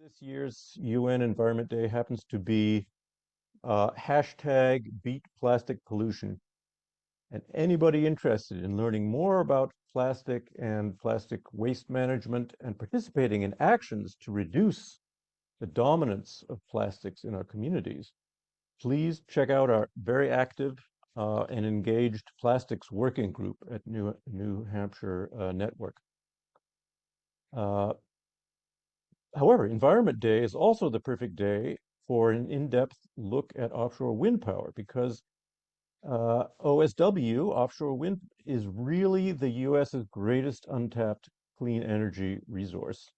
This year's UN Environment Day happens to be hashtag beat plastic pollution. And anybody interested in learning more about plastic and plastic waste management and participating in actions to reduce the dominance of plastics in our communities, please check out our very active and engaged plastics working group at New Hampshire Network. However, Environment Day is also the perfect day for an in-depth look at offshore wind power because OSW, offshore wind, is really the US's greatest untapped clean energy resource.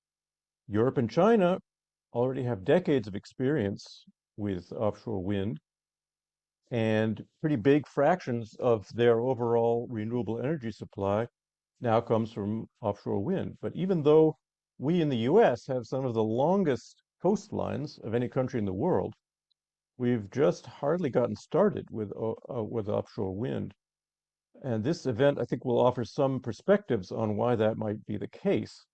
Europe and China already have decades of experience with offshore wind, and pretty big fractions of their overall renewable energy supply now comes from offshore wind. But even though we in the US have some of the longest coastlines of any country in the world, we've just hardly gotten started with offshore wind. And this event, I think, will offer some perspectives on why that might be the case.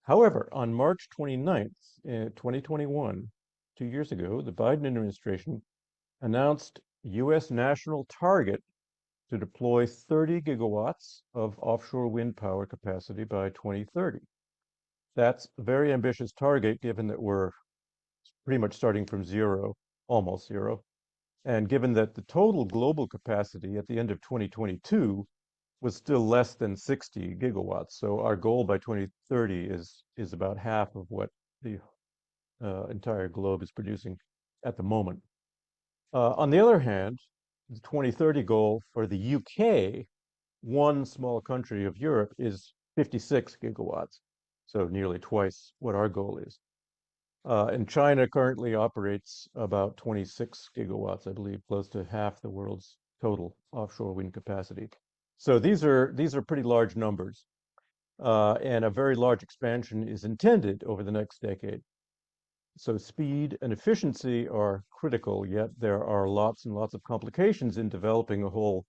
However, on March 29th, 2021, 2 years ago, the Biden administration announced US national target to deploy 30 gigawatts of offshore wind power capacity by 2030. That's a very ambitious target, given that we're pretty much starting from zero, almost zero, and given that the total global capacity at the end of 2022 was still less than 60 gigawatts. So our goal by 2030 is about half of what the entire globe is producing at the moment. On the other hand, the 2030 goal for the UK, one small country of Europe, is 56 gigawatts, so nearly twice what our goal is. And China currently operates about 26 gigawatts, I believe, close to half the world's total offshore wind capacity. So these are pretty large numbers, and a very large expansion is intended over the next decade. So speed and efficiency are critical, yet there are lots and lots of complications in developing a whole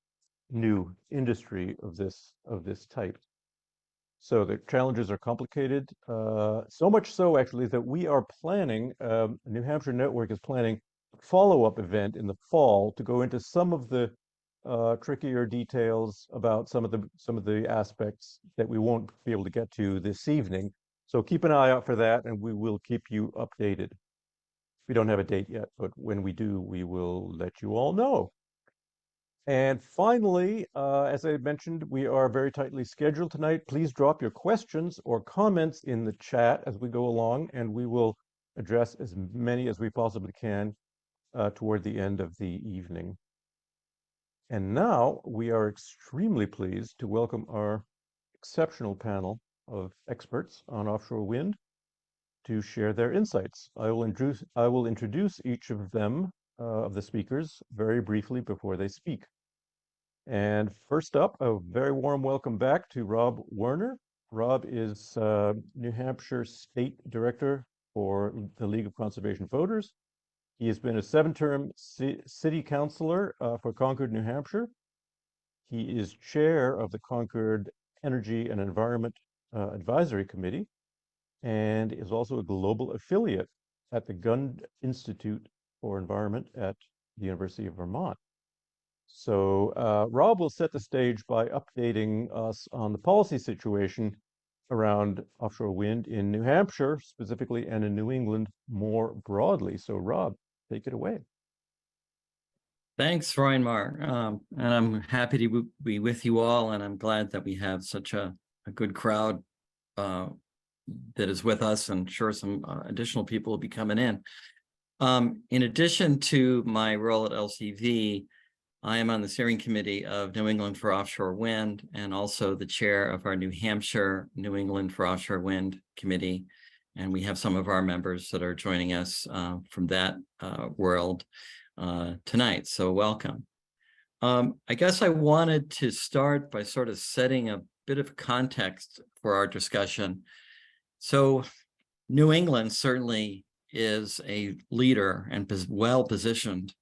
new industry of this type. So the challenges are complicated, so much so actually that we are planning, New Hampshire Network is planning a follow-up event in the fall to go into some of the trickier details about some of the aspects that we won't be able to get to this evening. So keep an eye out for that, and we will keep you updated. We don't have a date yet, but when we do, we will let you all know. And finally, as I mentioned, we are very tightly scheduled tonight. Please drop your questions or comments in the chat as we go along, and we will address as many as we possibly can toward the end of the evening. And now we are extremely pleased to welcome our exceptional panel of experts on offshore wind to share their insights. I will introduce each of them, of the speakers, very briefly before they speak. And first up, a very warm welcome back to Rob Werner. Rob is New Hampshire State Director for the League of Conservation Voters. He has been a 7-term city councilor for Concord, New Hampshire. He is chair of the Concord Energy and Environment Advisory Committee and is also a global affiliate at the Gund Institute for Environment at the University of Vermont. So Rob will set the stage by updating us on the policy situation around offshore wind in New Hampshire specifically and in New England more broadly. So Rob, take it away. Thanks, Roynmar. And I'm happy to be with you all, and I'm glad that we have such a good crowd that is with us, and sure some additional people will be coming in. In addition to my role at LCV, I am on the steering committee of New England for Offshore Wind and also the chair of our New Hampshire New England for Offshore Wind Committee. And we have some of our members that are joining us from that world tonight. So welcome. I guess I wanted to start by sort of setting a bit of context for our discussion. So New England certainly is a leader and well positioned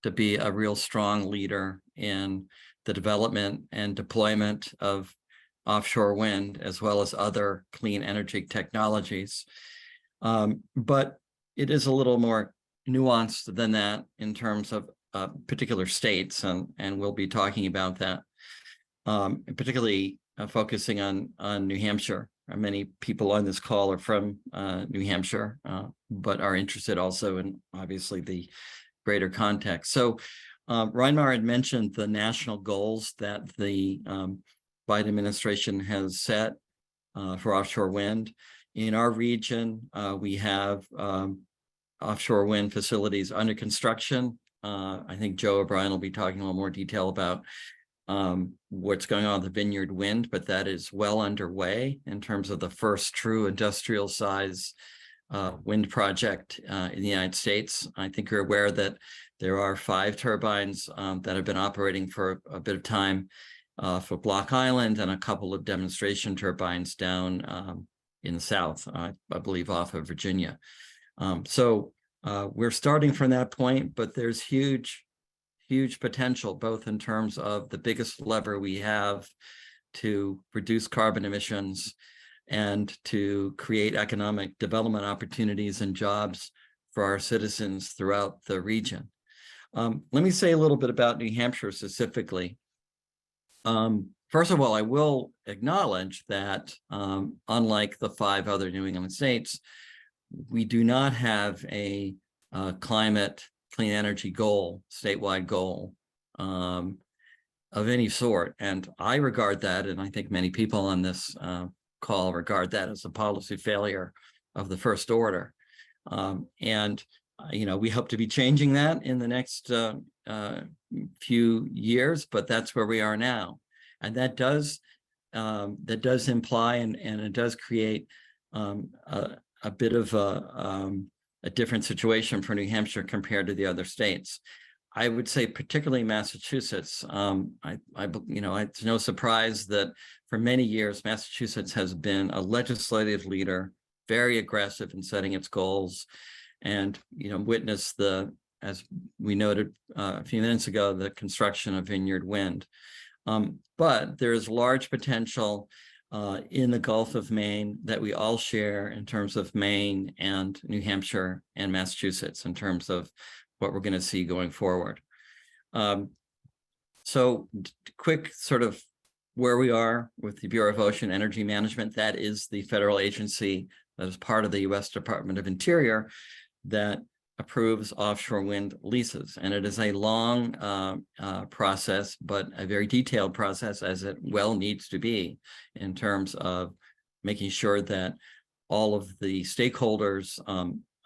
to be a real strong leader in the development and deployment of offshore wind, as well as other clean energy technologies. But it is a little more nuanced than that in terms of particular states, and we'll be talking about that, particularly focusing on New Hampshire. Many people on this call are from New Hampshire, but are interested also in obviously the greater context. So Reinmar had mentioned the national goals that the Biden administration has set for offshore wind. In our region, we have offshore wind facilities under construction. I think Joe O'Brien will be talking a little more detail about what's going on with the Vineyard Wind, but that is well underway in terms of the first true industrial size wind project in the United States. I think you're aware that there are 5 turbines that have been operating for a bit of time for Block Island, and a couple of demonstration turbines down in the south, I believe off of Virginia. So we're starting from that point, but there's huge potential, both in terms of the biggest lever we have to reduce carbon emissions and to create economic development opportunities and jobs for our citizens throughout the region. Let me say a little bit about New Hampshire specifically. First of all, I will acknowledge that unlike the 5 other New England states, we do not have a climate clean energy goal, statewide goal of any sort. And I regard that, and I think many people on this call regard that as a policy failure of the first order. We hope to be changing that in the next few years, but that's where we are now. And that does imply, and it does create a bit of a different situation for New Hampshire compared to the other states. I would say particularly Massachusetts. It's no surprise that for many years, Massachusetts has been a legislative leader, very aggressive in setting its goals, and witness as we noted a few minutes ago, the construction of Vineyard Wind. But there is large potential in the Gulf of Maine that we all share in terms of Maine and New Hampshire and Massachusetts in terms of what we're going to see going forward. So quick sort of where we are with the Bureau of Ocean Energy Management. That is the federal agency that is part of the U.S. Department of Interior that approves offshore wind leases. And it is a long process, but a very detailed process, as it well needs to be, in terms of making sure that all of the stakeholders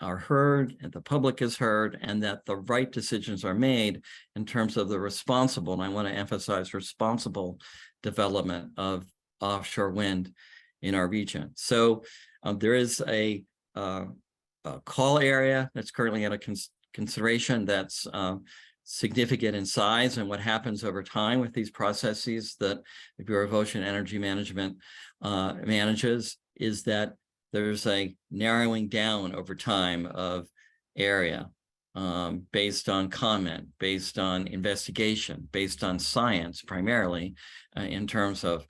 are heard, and the public is heard, and that the right decisions are made in terms of the responsible, and I want to emphasize responsible development of offshore wind in our region. So there is a call area that's currently under consideration that's significant in size, and what happens over time with these processes that the Bureau of Ocean Energy Management manages is that there's a narrowing down over time of area based on comment, based on investigation, based on science primarily, in terms of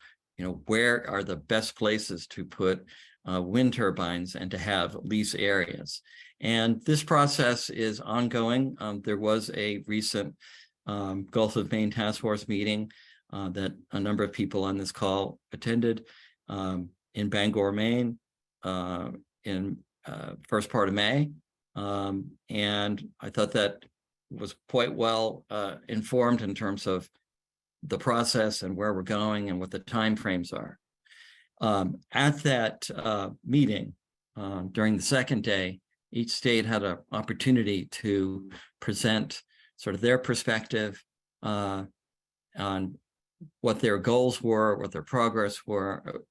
where are the best places to put wind turbines and to have lease areas. And this process is ongoing. There was a recent Gulf of Maine Task Force meeting that a number of people on this call attended in Bangor, Maine, in first part of May. And I thought that was quite well informed in terms of the process and where we're going and what the timeframes are. At that meeting, during the second day, each state had an opportunity to present sort of their perspective on what their goals were, what their progress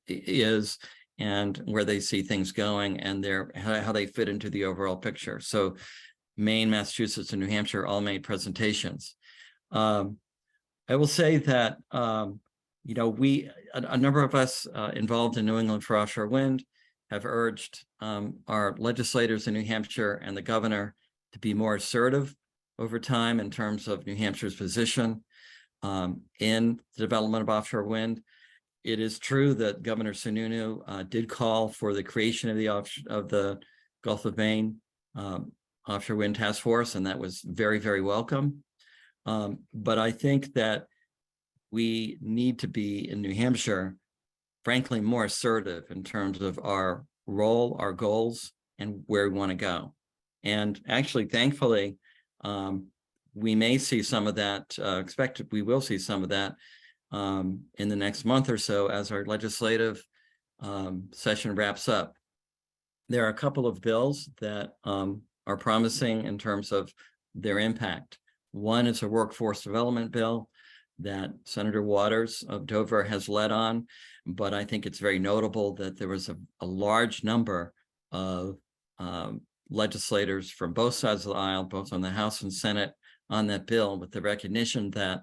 is, and where they see things going, and how they fit into the overall picture. So Maine, Massachusetts, and New Hampshire all made presentations. I will say that a number of us involved in New England for offshore wind have urged our legislators in New Hampshire and the governor to be more assertive over time in terms of New Hampshire's position in the development of offshore wind. It is true that Governor Sununu did call for the creation of the Gulf of Maine Offshore Wind Task Force, and that was very, very welcome. But I think that we need to be in New Hampshire, frankly, more assertive in terms of our role, our goals, and where we want to go. And actually, thankfully, we may see some of that, we will see some of that in the next month or so as our legislative session wraps up. There are a couple of bills that are promising in terms of their impact. One is a workforce development bill that Senator Waters of Dover has led on, but I think it's very notable that there was a large number of legislators from both sides of the aisle, both on the House and Senate, on that bill, with the recognition that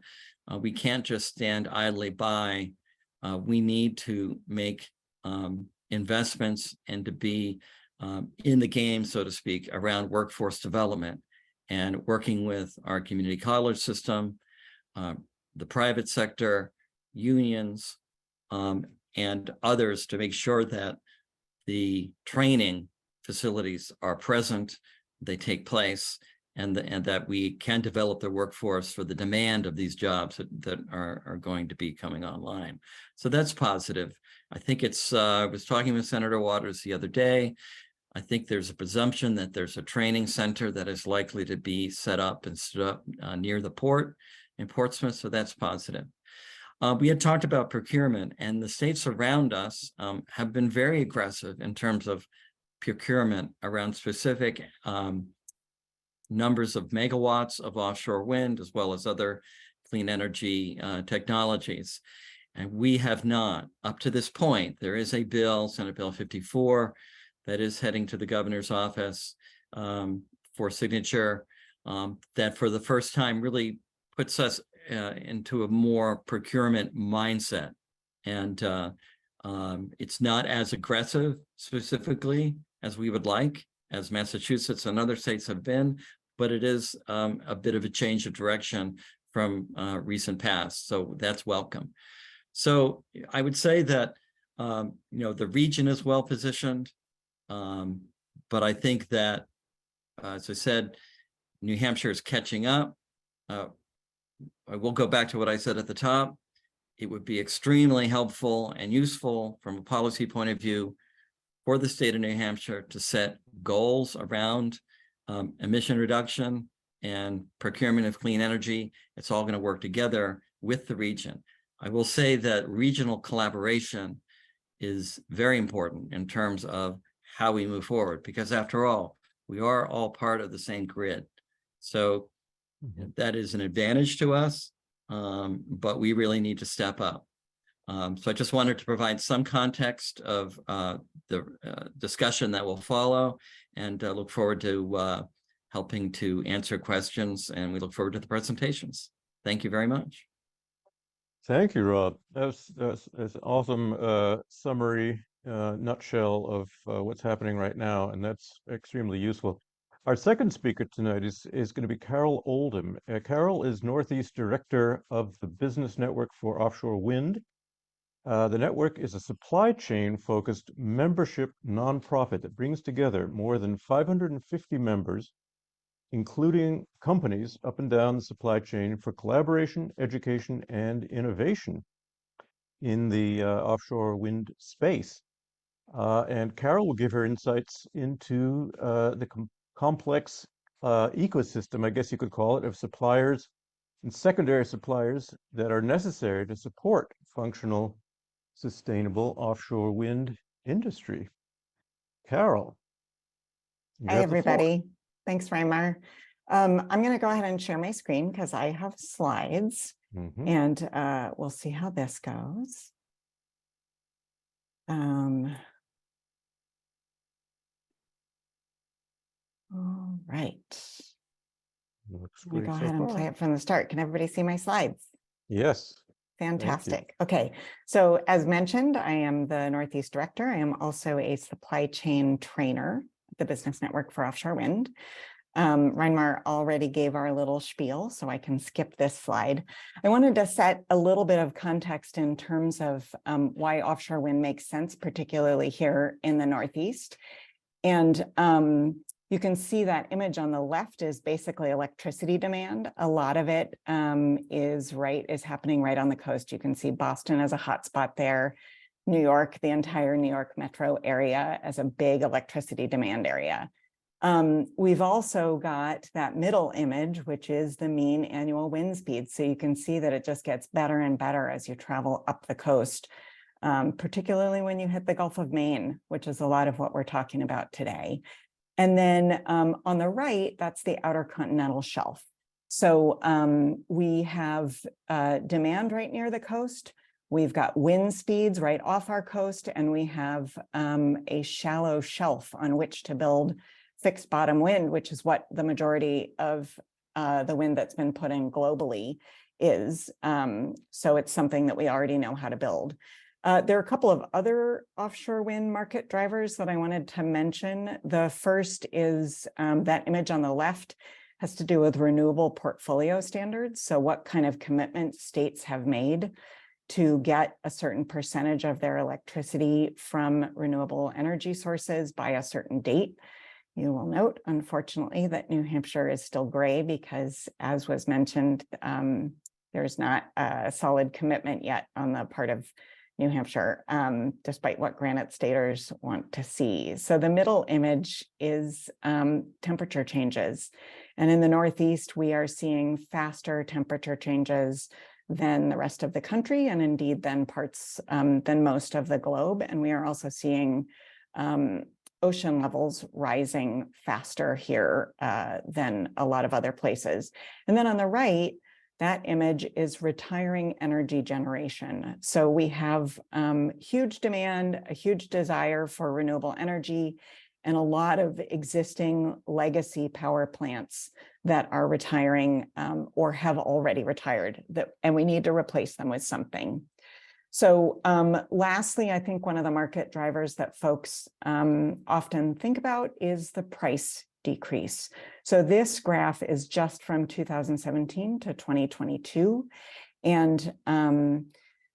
we can't just stand idly by. We need to make investments and to be in the game, so to speak, around workforce development and working with our community college system, the private sector, unions, and others to make sure that the training facilities are present, they take place, and that we can develop the workforce for the demand of these jobs that are going to be coming online. So that's positive. I think it's, I was talking with Senator Waters the other day. I think there's a presumption that there's a training center that is likely to be set up and stood up near the port in Portsmouth, so that's positive. We had talked about procurement, and the states around us have been very aggressive in terms of procurement around specific numbers of megawatts of offshore wind, as well as other clean energy technologies. And we have not, up to this point. There is a bill, Senate Bill 54, that is heading to the governor's office for signature, that for the first time really puts us into a more procurement mindset. And it's not as aggressive specifically as we would like, as Massachusetts and other states have been, but it is a bit of a change of direction from recent past. So that's welcome. So I would say that, the region is well positioned, but I think that, as I said, New Hampshire is catching up. I will go back to what I said at the top. It would be extremely helpful and useful from a policy point of view for the state of New Hampshire to set goals around emission reduction and procurement of clean energy. It's all going to work together with the region. I will say that regional collaboration is very important in terms of how we move forward, because after all, we are all part of the same grid. So that is an advantage to us, but we really need to step up. So I just wanted to provide some context of the discussion that will follow, and look forward to helping to answer questions, and we look forward to the presentations. Thank you very much. Thank you, Rob. That's an awesome summary, nutshell of what's happening right now, and that's extremely useful. Our second speaker tonight is going to be Carol Oldham. Carol is Northeast Director of the Business Network for Offshore Wind. The network is a supply chain-focused membership nonprofit that brings together more than 550 members, including companies up and down the supply chain, for collaboration, education, and innovation in the offshore wind space. And Carol will give her insights into the complex ecosystem, I guess you could call it, of suppliers and secondary suppliers that are necessary to support functional, sustainable offshore wind industry. Carol. Hi, everybody. Thanks, Reimar. I'm going to go ahead and share my screen because I have slides, and we'll see how this goes. All right. I'll go ahead and play it from the start. Can everybody see my slides? Yes. Fantastic. Okay. So as mentioned, I am the Northeast Director. I am also a supply chain trainer at the Business Network for Offshore Wind. Reimar already gave our little spiel, so I can skip this slide. I wanted to set a little bit of context in terms of why offshore wind makes sense, particularly here in the Northeast. And you can see that image on the left is basically electricity demand. A lot of it is happening right on the coast. You can see Boston as a hotspot there, New York, the entire New York metro area as a big electricity demand area. We've also got that middle image, which is the mean annual wind speed. So you can see that it just gets better and better as you travel up the coast, particularly when you hit the Gulf of Maine, which is a lot of what we're talking about today. And then on the right, that's the outer continental shelf. So we have demand right near the coast. We've got wind speeds right off our coast, and we have a shallow shelf on which to build fixed bottom wind, which is what the majority of the wind that's been put in globally is. So it's something that we already know how to build. There are a couple of other offshore wind market drivers that I wanted to mention. The first is that image on the left has to do with renewable portfolio standards. So what kind of commitments states have made to get a certain percentage of their electricity from renewable energy sources by a certain date. You will note, unfortunately, that New Hampshire is still gray because, as was mentioned, there's not a solid commitment yet on the part of New Hampshire, despite what Granite Staters want to see. So the middle image is temperature changes. And in the Northeast, we are seeing faster temperature changes than the rest of the country, and indeed than most of the globe. And we are also seeing ocean levels rising faster here than a lot of other places. And then on the right, that image is retiring energy generation. So we have huge demand, a huge desire for renewable energy, and a lot of existing legacy power plants that are retiring or have already retired, and we need to replace them with something. So lastly, I think one of the market drivers that folks often think about is the price decrease. So this graph is just from 2017 to 2022. And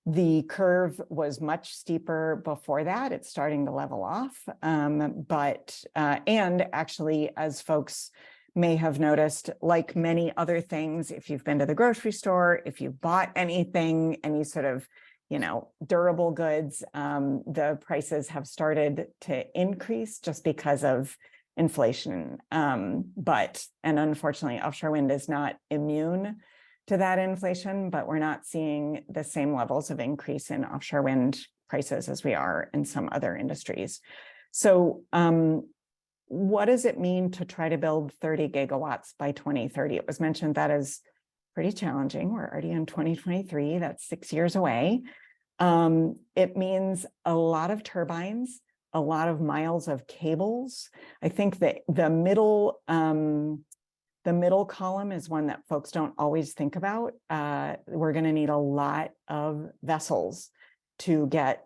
the curve was much steeper before that. It's starting to level off. And actually, as folks may have noticed, like many other things, if you've been to the grocery store, if you've bought anything, any sort of durable goods, the prices have started to increase just because of inflation. And unfortunately, offshore wind is not immune to that inflation, but we're not seeing the same levels of increase in offshore wind prices as we are in some other industries. So what does it mean to try to build 30 gigawatts by 2030? It was mentioned that is pretty challenging. We're already in 2023. That's 6 years away. It means a lot of turbines, a lot of miles of cables. I think that the middle column is one that folks don't always think about. We're going to need a lot of vessels to get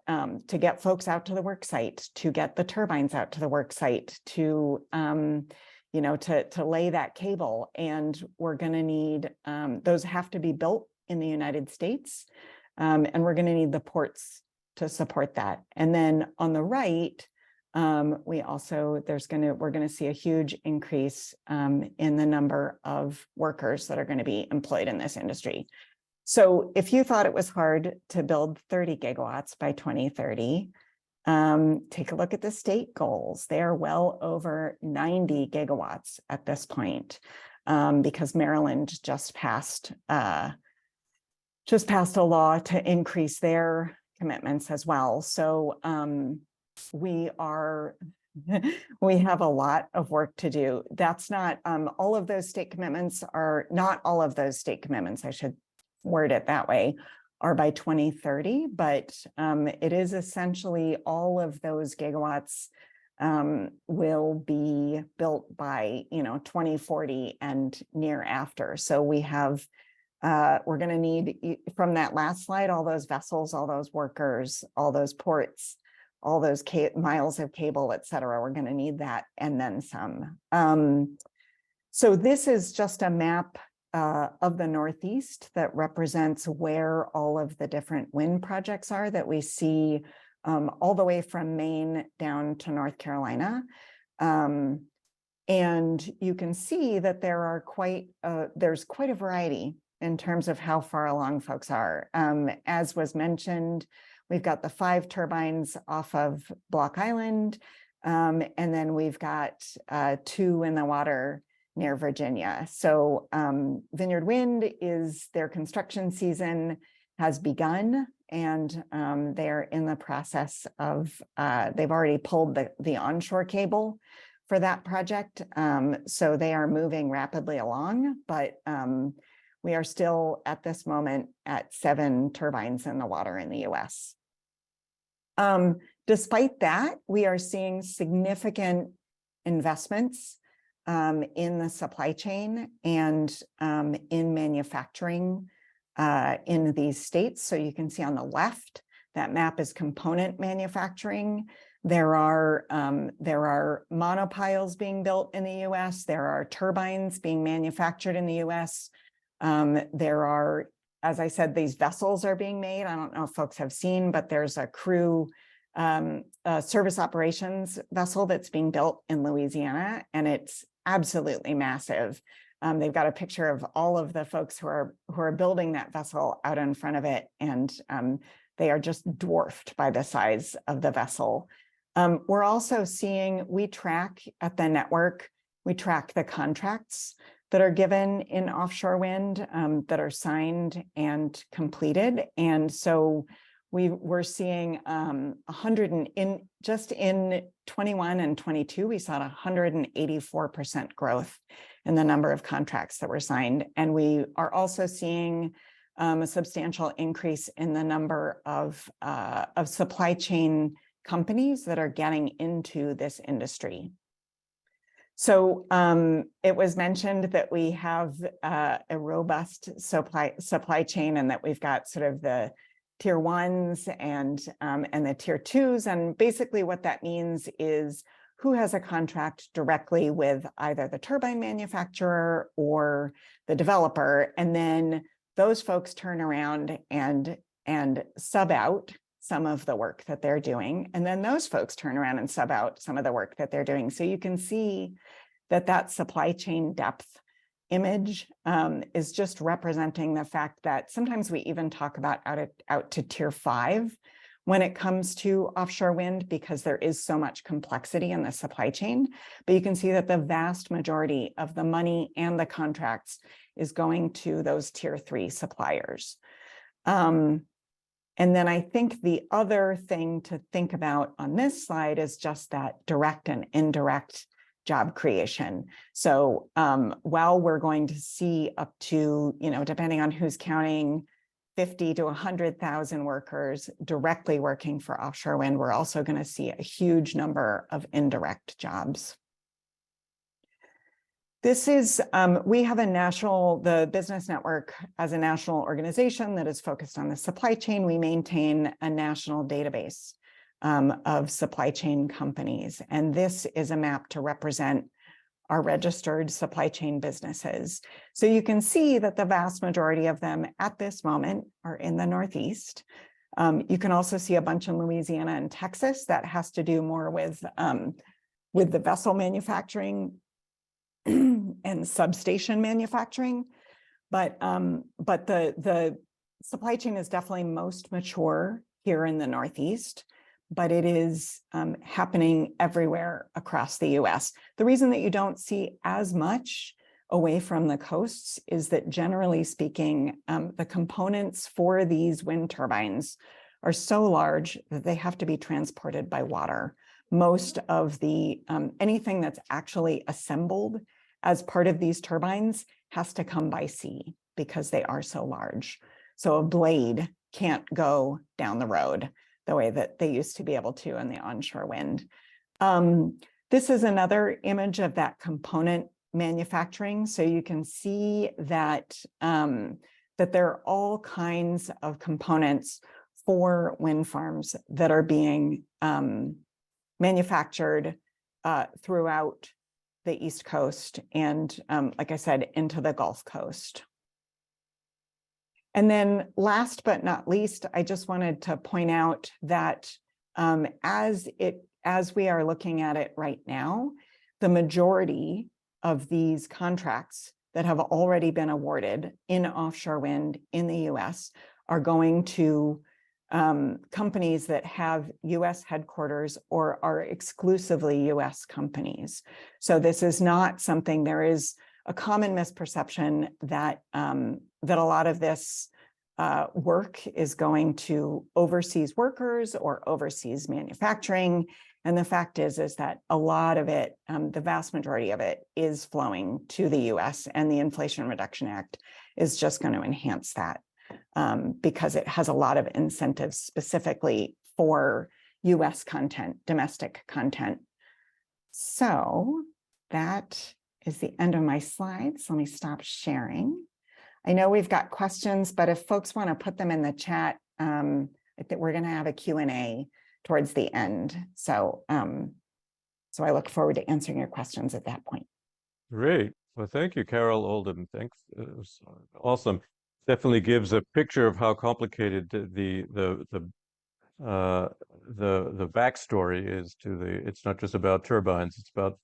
folks out to the work site, to get the turbines out to the work site, to lay that cable. And we're going to need those have to be built in the United States, and we're going to need the ports to support that. And then on the right, we're going to see a huge increase in the number of workers that are going to be employed in this industry. So if you thought it was hard to build 30 gigawatts by 2030, take a look at the state goals. They are well over 90 gigawatts at this point, because Maryland just passed a law to increase their commitments as well. So we have a lot of work to do. That's not all of those state commitments are not all of those state commitments, I should word it that way, are by 2030, but it is essentially all of those gigawatts will be built by 2040 and near after. So we have we're going to need, from that last slide, all those vessels, all those workers, all those ports, all those miles of cable, et cetera. We're going to need that and then some. So this is just a map of the Northeast that represents where all of the different wind projects are that we see all the way from Maine down to North Carolina. And you can see that there's quite a variety in terms of how far along folks are. As was mentioned, we've got the 5 turbines off of Block Island, and then we've got 2 in the water near Virginia. So Vineyard Wind their construction season has begun, and they're in the process of, they've already pulled the onshore cable for that project. So they are moving rapidly along, but we are still at this moment at 7 turbines in the water in the US. Despite that, we are seeing significant investments in the supply chain and in manufacturing in these states. So you can see on the left, that map is component manufacturing. There are monopiles being built in the US. There are turbines being manufactured in the US. There are, as I said, these vessels are being made. I don't know if folks have seen, but there's a crew service operations vessel that's being built in Louisiana, and it's absolutely massive. They've got a picture of all of the folks who are building that vessel out in front of it, and they are just dwarfed by the size of the vessel. We're also seeing, we track at the network, we track the contracts that are given in offshore wind that are signed and completed. And so we're seeing just in 21 and 22, we saw 184% growth in the number of contracts that were signed. And we are also seeing a substantial increase in the number of supply chain companies that are getting into this industry. So it was mentioned that we have a robust supply chain, and that we've got sort of the tier 1s and the tier 2s. And basically what that means is who has a contract directly with either the turbine manufacturer or the developer. And then those folks turn around and sub out some of the work that they're doing. And then those folks turn around and sub out some of the work that they're doing. So you can see that supply chain depth image is just representing the fact that sometimes we even talk about out to tier 5 when it comes to offshore wind, because there is so much complexity in the supply chain. But you can see that the vast majority of the money and the contracts is going to those tier 3 suppliers. And then I think the other thing to think about on this slide is just that direct and indirect job creation. So while we're going to see up to, depending on who's counting, 50 to 100,000 workers directly working for offshore wind, we're also going to see a huge number of indirect jobs. This is, we have the Business Network as a national organization that is focused on the supply chain. We maintain a national database of supply chain companies. And this is a map to represent our registered supply chain businesses. So you can see that the vast majority of them at this moment are in the Northeast. You can also see a bunch in Louisiana and Texas. That has to do more with the vessel manufacturing and substation manufacturing, but the supply chain is definitely most mature here in the Northeast, but it is happening everywhere across the US. The reason that you don't see as much away from the coasts is that, generally speaking, the components for these wind turbines are so large that they have to be transported by water. Most of the anything that's actually assembled as part of these turbines has to come by sea because they are so large. So a blade can't go down the road the way that they used to be able to in the onshore wind. This is another image of that component manufacturing. So you can see that, that there are all kinds of components for wind farms that are being manufactured throughout the East Coast and, like I said, into the Gulf Coast. And then last but not least, I just wanted to point out that as as we are looking at it right now, the majority of these contracts that have already been awarded in offshore wind in the US are going to companies that have US headquarters or are exclusively US companies. So this is not something, there is a common misperception that, that a lot of this work is going to overseas workers or overseas manufacturing. And the fact is that a lot of it, the vast majority of it is flowing to the US, and the Inflation Reduction Act is just going to enhance that because it has a lot of incentives specifically for US content, domestic content. So that is the end of my slides. Let me stop sharing. I know we've got questions, but if folks want to put them in the chat, I think we're going to have a Q&A towards the end. So, so I look forward to answering your questions at that point. Great. Well, thank you, Carol Oldham. Thanks. It was awesome. Definitely gives a picture of how complicated the backstory is to the. It's not just about turbines. It's about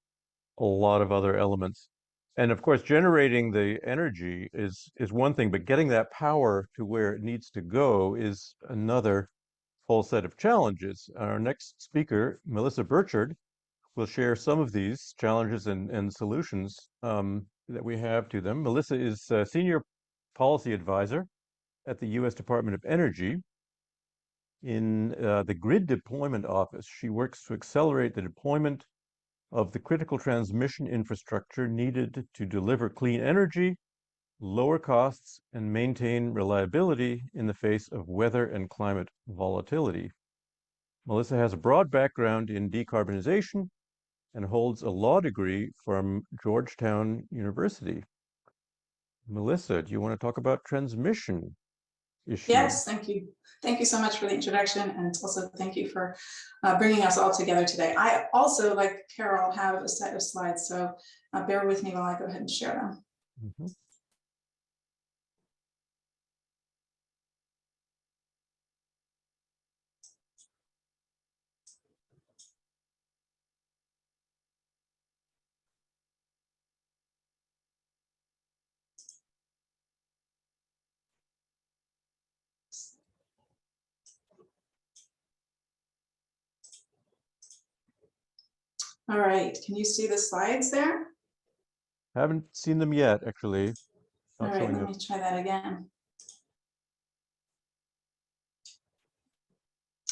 a lot of other elements. And of course, generating the energy is one thing, but getting that power to where it needs to go is another whole set of challenges. Our next speaker, Melissa Burchard, will share some of these challenges and solutions that we have to them. Melissa is a senior policy advisor at the U.S. Department of Energy in the Grid Deployment Office. She works to accelerate the deployment of the critical transmission infrastructure needed to deliver clean energy, lower costs, and maintain reliability in the face of weather and climate volatility. Melissa has a broad background in decarbonization and holds a law degree from Georgetown University. Melissa, do you want to talk about transmission issues? Yes, thank you. Thank you so much for the introduction, and also thank you for bringing us all together today. I also, like Carol, have a set of slides, so bear with me while I go ahead and share them. Mm-hmm. All right, can you see the slides there? Haven't seen them yet, actually. All Not right, showing let up. me try that again.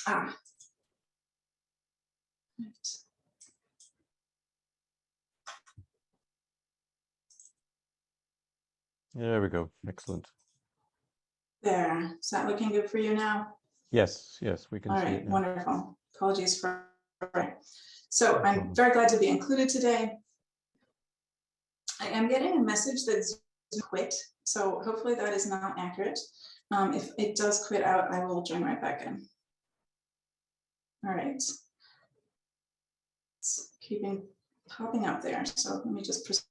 Ah. Right. There we go. Excellent. There, is that looking good for you now? Yes, yes, we can All see right, it now. wonderful. Apologies for. So No I'm problem. very glad to be included today. I am getting a message that Zoom quit, so hopefully that is not accurate. If it does quit out, I will join right back in. All right. It's keeping popping up there, so let me just proceed.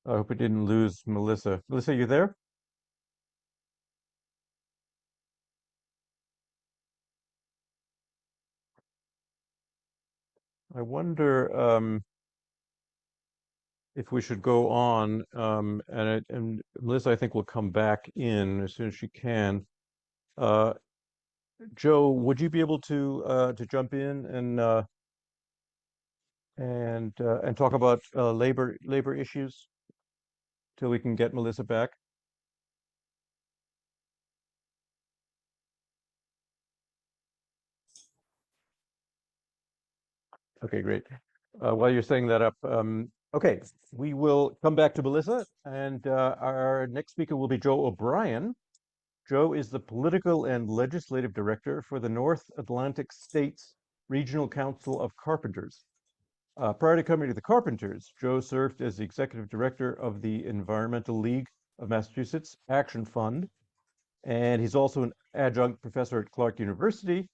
I hope we didn't lose Melissa. Melissa, you there? I wonder if we should go on, and Melissa, I think, will come back in as soon as she can. Uh, Joe, would you be able to jump in and talk about labor issues till we can get Melissa back? Okay, great. While you're setting that up, okay, we will come back to Melissa, and our next speaker will be Joe O'Brien. Joe is the Political and Legislative Director for the North Atlantic States Regional Council of Carpenters. Prior to coming to the Carpenters, Joe served as the Executive Director of the Environmental League of Massachusetts Action Fund And he's also an adjunct professor at Clark University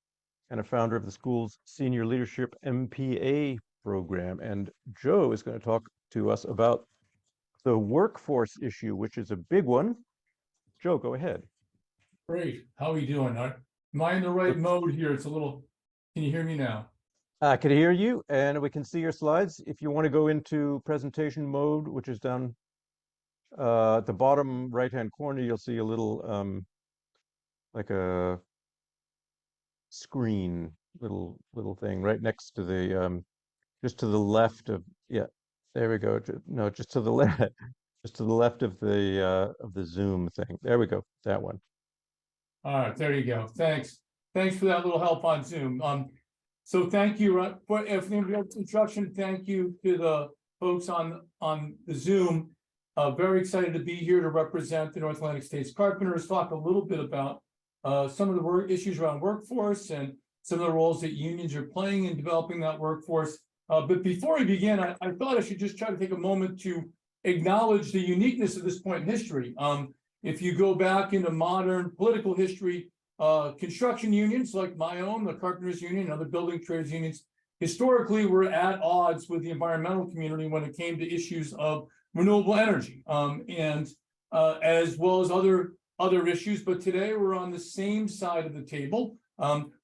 and a founder of the school's Senior Leadership MPA program. And Joe is going to talk to us about the workforce issue, which is a big one. Joe, go ahead. Great. How are we doing? Am I in the right mode here? It's a little, can you hear me now? I can hear you, and we can see your slides. If you want to go into presentation mode, which is down at the bottom right-hand corner, you'll see a little like a screen, little thing right next to the just to the left of, yeah, there we go. No, just to the left, just to the left of the Zoom thing. There we go, that one. All right, there you go. Thanks. Thanks for that little help on Zoom. So thank you for the introduction. Thank you to the folks on the Zoom. Very excited to be here to represent the North Atlantic States Carpenters, talk a little bit about some of the work issues around workforce and some of the roles that unions are playing in developing that workforce. But before we begin, I thought I should just try to take a moment to acknowledge the uniqueness of this point in history. If you go back into modern political history, construction unions like my own, the Carpenters Union, and other building trades unions, historically were at odds with the environmental community when it came to issues of renewable energy, and as well as other issues. But today we're on the same side of the table,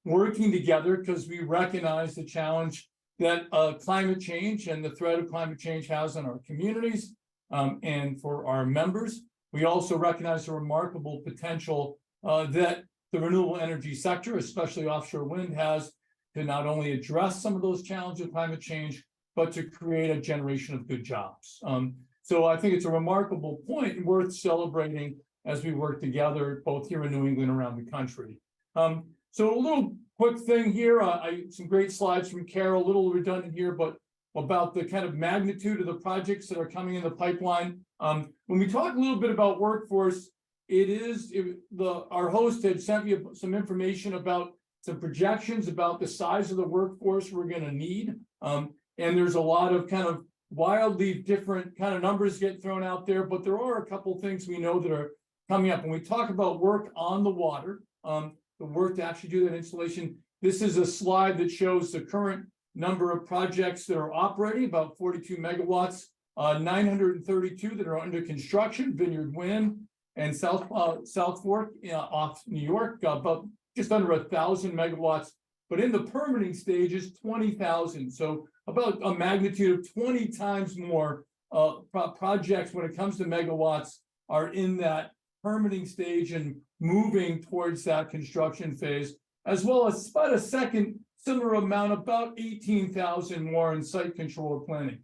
working together because we recognize the challenge that climate change and the threat of climate change has on our communities, and for our members. We also recognize the remarkable potential that the renewable energy sector, especially offshore wind, has to not only address some of those challenges of climate change, but to create a generation of good jobs. So I think it's a remarkable point and worth celebrating as we work together, both here in New England and around the country. So a little quick thing here, some great slides from Carol, a little redundant here, but about the kind of magnitude of the projects that are coming in the pipeline. When we talk a little bit about workforce, our host had sent me some information about some projections about the size of the workforce we're going to need. And there's a lot of kind of wildly different kind of numbers get thrown out there, but there are a couple things we know that are coming up. When we talk about work on the water, the work to actually do that installation, this is a slide that shows the current number of projects that are operating, about 42 megawatts, 932 that are under construction, Vineyard Wind and South Fork off New York, about just under 1,000 megawatts. But in the permitting stage is 20,000. So about a magnitude of 20 times more projects when it comes to megawatts are in that permitting stage and moving towards that construction phase, as well as about a second similar amount, about 18,000 more in site control or planning.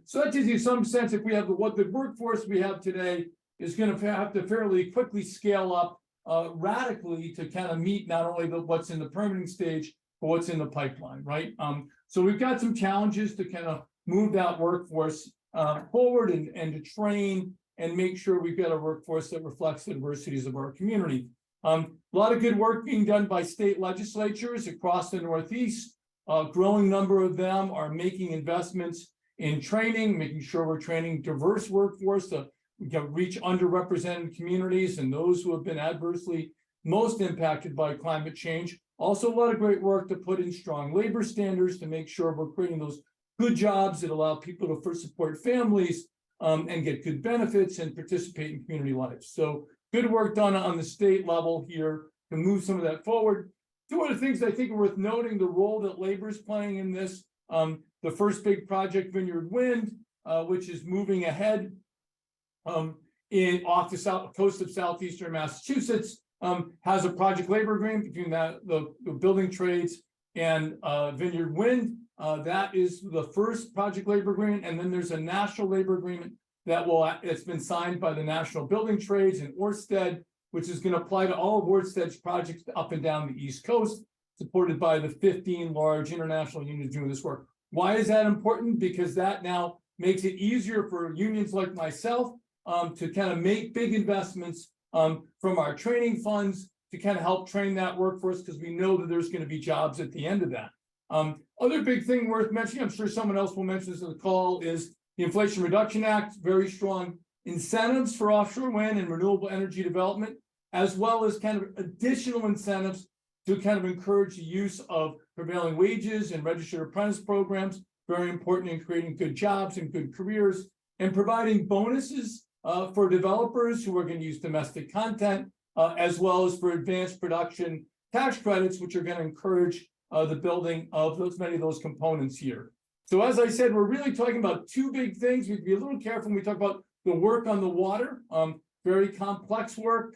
So that gives you some sense if we have what the workforce we have today is going to have to fairly quickly scale up radically to kind of meet not only what's in the permitting stage, but what's in the pipeline, right? So we've got some challenges to kind of move that workforce forward and to train and make sure we've got a workforce that reflects the diversities of our community. A lot of good work being done by state legislatures across the Northeast. A growing number of them are making investments in training, making sure we're training diverse workforce to reach underrepresented communities and those who have been adversely most impacted by climate change. Also, a lot of great work to put in strong labor standards to make sure we're creating those good jobs that allow people to first support families and get good benefits and participate in community life. So good work done on the state level here to move some of that forward. Two other things I think are worth noting, the role that labor is playing in this. The first big project, Vineyard Wind, which is moving ahead off the coast of southeastern Massachusetts, has a project labor agreement between the building trades and Vineyard Wind. That is the first project labor agreement, and then there's a national labor agreement it's been signed by the National Building Trades and Ørsted, which is going to apply to all of Ørsted's projects up and down the East Coast, supported by the 15 large international unions doing this work. Why is that important? Because that now makes it easier for unions like myself to kind of make big investments from our training funds to kind of help train that workforce, because we know that there's going to be jobs at the end of that. Other big thing worth mentioning, I'm sure someone else will mention this in the call, is the Inflation Reduction Act. Very strong incentives for offshore wind and renewable energy development. as well as kind of additional incentives to kind of encourage the use of prevailing wages and registered apprentice programs, very important in creating good jobs and good careers, and providing bonuses for developers who are going to use domestic content, as well as for advanced production tax credits, which are going to encourage the building of many of those components here. So as I said, we're really talking about two big things. We'd be a little careful when we talk about the work on the water, very complex work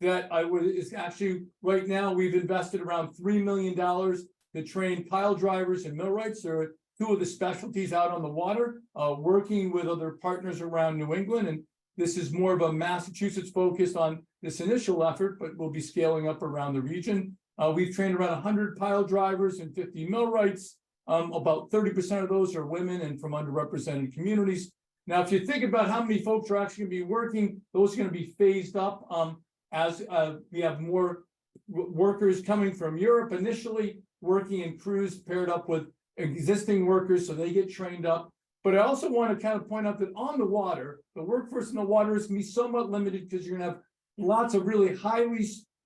that is actually right now we've invested around $3 million to train pile drivers and millwrights. There are two of the specialties out on the water, working with other partners around New England. And this is more of a Massachusetts focus on this initial effort, but we'll be scaling up around the region. We've trained around 100 pile drivers and 50 millwrights. About 30% of those are women and from underrepresented communities. Now, if you think about how many folks are actually going to be working, those are going to be phased up as we have more workers coming from Europe initially, working in crews paired up with existing workers so they get trained up. But I also want to kind of point out that on the water, the workforce in the water is going to be somewhat limited because you're going to have lots of really you're going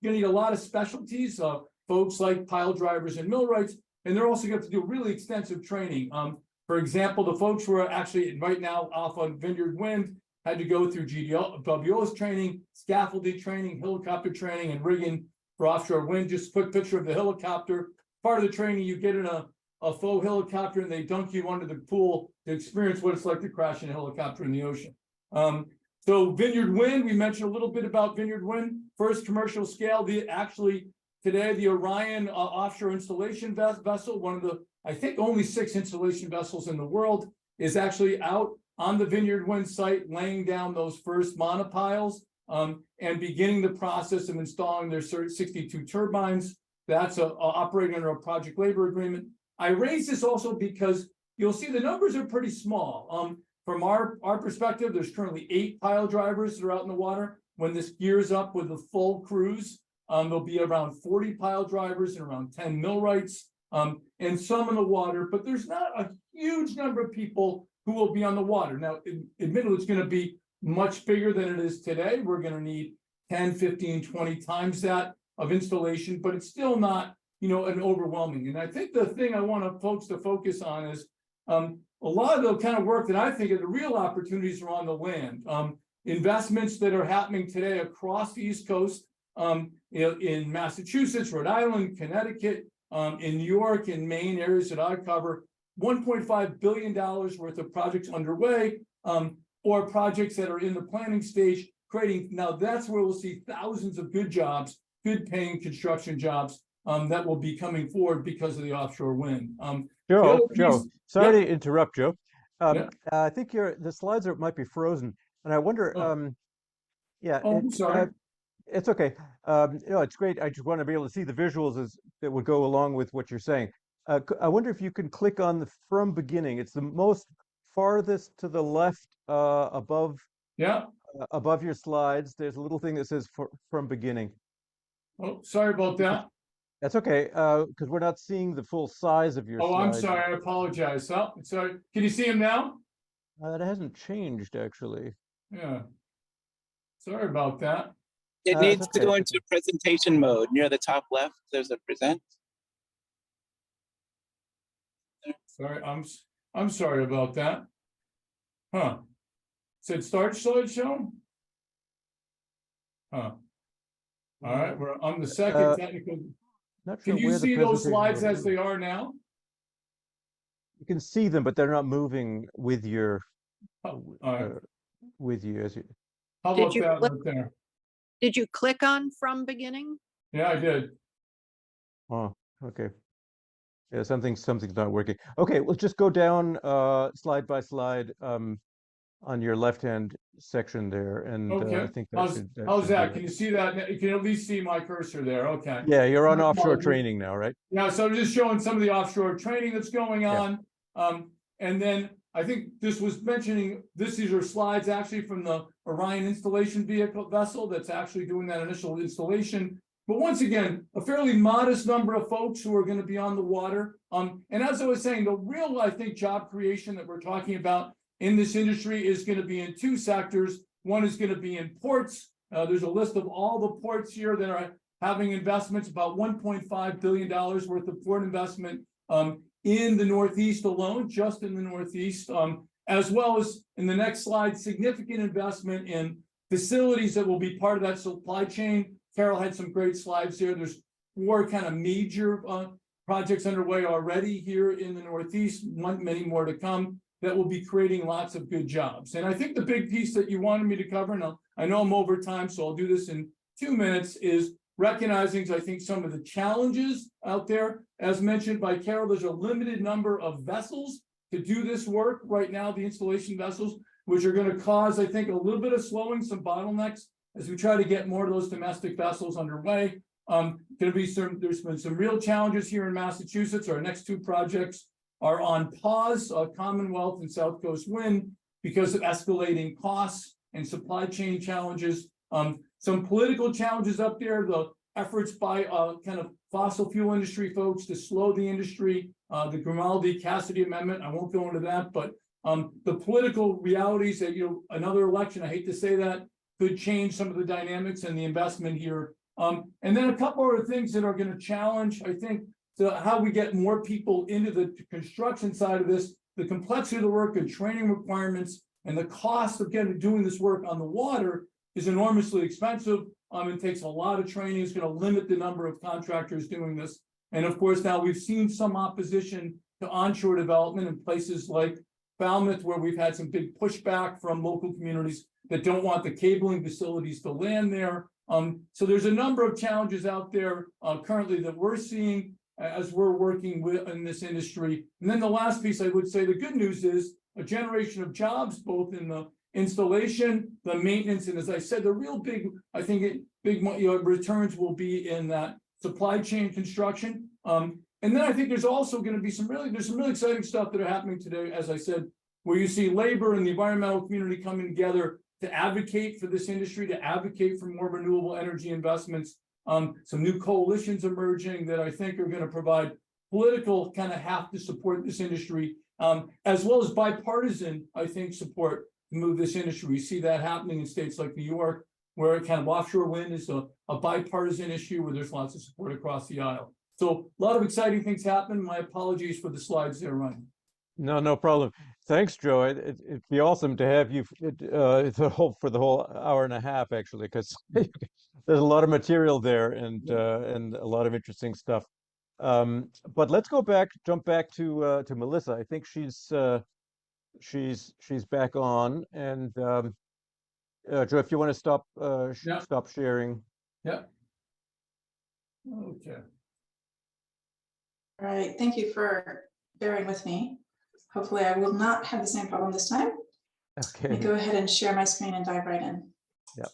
to need a lot of specialties, folks like pile drivers and millwrights, and they're also going to have to do really extensive training. For example, the folks who are actually right now off on Vineyard Wind had to go through GWO's training, scaffolding training, helicopter training, and rigging for offshore wind. Just a quick picture of the helicopter. Part of the training, you get in a faux helicopter and they dunk you under the pool to experience what it's like to crash in a helicopter in the ocean. So Vineyard Wind, we mentioned a little bit about Vineyard Wind, first commercial scale. Today, the Orion offshore installation vessel, one of the, I think, only 6 installation vessels in the world, is actually out on the Vineyard Wind site, laying down those first monopiles and beginning the process of installing their 62 turbines. That's operating under a project labor agreement. I raise this also because you'll see the numbers are pretty small. From our perspective, there's currently 8 pile drivers that are out in the water. When this gears up with the full crews, there'll be around 40 pile drivers and around 10 millwrights and some in the water, but there's not a huge number of people who will be on the water. Now, admittedly, it's going to be much bigger than it is today. We're going to need 10, 15, 20 times that of installation, but it's still not, an overwhelming. And I think the thing I want folks to focus on is a lot of the kind of work that I think are the real opportunities are on the land. Investments that are happening today across the East Coast, in Massachusetts, Rhode Island, Connecticut, in New York, in Maine, areas that I cover, $1.5 billion worth of projects underway, or projects that are in the planning stage, creating. Now that's where we'll see thousands of good jobs, good paying construction jobs that will be coming forward because of the offshore wind. Joe, sorry Yep. to interrupt, Joe. Yeah. I think the slides might be frozen, and I wonder. I'm sorry. It's okay. It's great. I just want to be able to see the visuals that would go along with what you're saying. I wonder if you can click on the from beginning. It's the most farthest to the left above your slides. There's a little thing that says from beginning. Oh, sorry about that. That's okay, because we're not seeing the full size of your Oh, slides. I'm sorry. I apologize. Oh, sorry. Can you see him now? It hasn't changed, actually. Yeah. Sorry about that. It needs to go into presentation mode. Near the top left, there's a present. Sorry, I'm sorry about that. Huh. Said start slideshow? Huh. All right, we're on the second technical. Not sure Can you where the see those presentation slides would as be. they are now? You can see them, but they're not moving with your Oh, all right. with you as you. How Did about you that click- right there? Did you click on from beginning? Yeah, I did. Oh, okay. Yeah, something's not working. Okay, we'll just go down slide by slide on your left-hand section there, and I Okay. think How's should that? do Can it. you see that? You can at least see my cursor there. Okay. Yeah, you're on My offshore apologies. training now, right? Yeah, so I'm just showing some of the offshore training that's going on. And then I think this was mentioning, these are slides actually from the Orion installation vessel that's actually doing that initial installation. But once again, a fairly modest number of folks who are going to be on the water. And as I was saying, the real, I think, job creation that we're talking about in this industry is going to be in 2 sectors. One is going to be in ports, There's a list of all the ports here that are having investments, about $1.5 billion worth of port investment in the Northeast alone, just in the Northeast, as well as in the next slide, significant investment in facilities that will be part of that supply chain. Carol had some great slides here. There's 4 kind of major projects underway already here in the Northeast, many more to come, that will be creating lots of good jobs. And I think the big piece that you wanted me to cover, and I know I'm over time, so I'll do this in 2 minutes, is recognizing, I think, some of the challenges out there. As mentioned by Carol, there's a limited number of vessels to do this work right now, the installation vessels, which are going to cause, I think, a little bit of slowing, some bottlenecks as we try to get more of those domestic vessels underway. There's been some real challenges here in Massachusetts. Our next 2 projects are on pause, Commonwealth and South Coast Wind, because of escalating costs and supply chain challenges. Some political challenges up there, the efforts by kind of fossil fuel industry folks to slow the industry, the Grimaldi-Cassidy Amendment. I won't go into that, but the political realities that, another election, I hate to say that, could change some of the dynamics and the investment here. And then a couple other things that are going to challenge, I think, how we get more people into the construction side of this, the complexity of the work and training requirements, and the cost of doing this work on the water is enormously expensive. It takes a lot of training. It's going to limit the number of contractors doing this. And of course, now we've seen some opposition to onshore development in places like Falmouth, where we've had some big pushback from local communities that don't want the cabling facilities to land there. So there's a number of challenges out there currently that we're seeing as we're working with in this industry. And then the last piece, I would say, the good news is a generation of jobs, both in the installation, the maintenance, and as I said, the real big, I think, returns will be in that supply chain construction. And then I think there's also going to be some really exciting stuff that are happening today, as I said, where you see labor and the environmental community coming together to advocate for this industry, to advocate for more renewable energy investments. Some new coalitions emerging that I think are going to provide political kind of have to support this industry, as well as bipartisan, I think, support to move this industry. We see that happening in states like New York, where kind of offshore wind is a bipartisan issue where there's lots of support across the aisle. So a lot of exciting things happen. My apologies for the slides there, Ryan. No problem. Thanks, Joe. It'd be awesome to have you for the whole hour and a half, actually, because there's a lot of material there and a lot of interesting stuff. But let's jump back to Melissa. I think she's back on. And Joe, if you want to stop stop sharing. Yeah. Okay. All right, thank you for bearing with me. Hopefully I will not have the same problem this time. Okay. Let me go ahead and share my screen and dive right in. Yep.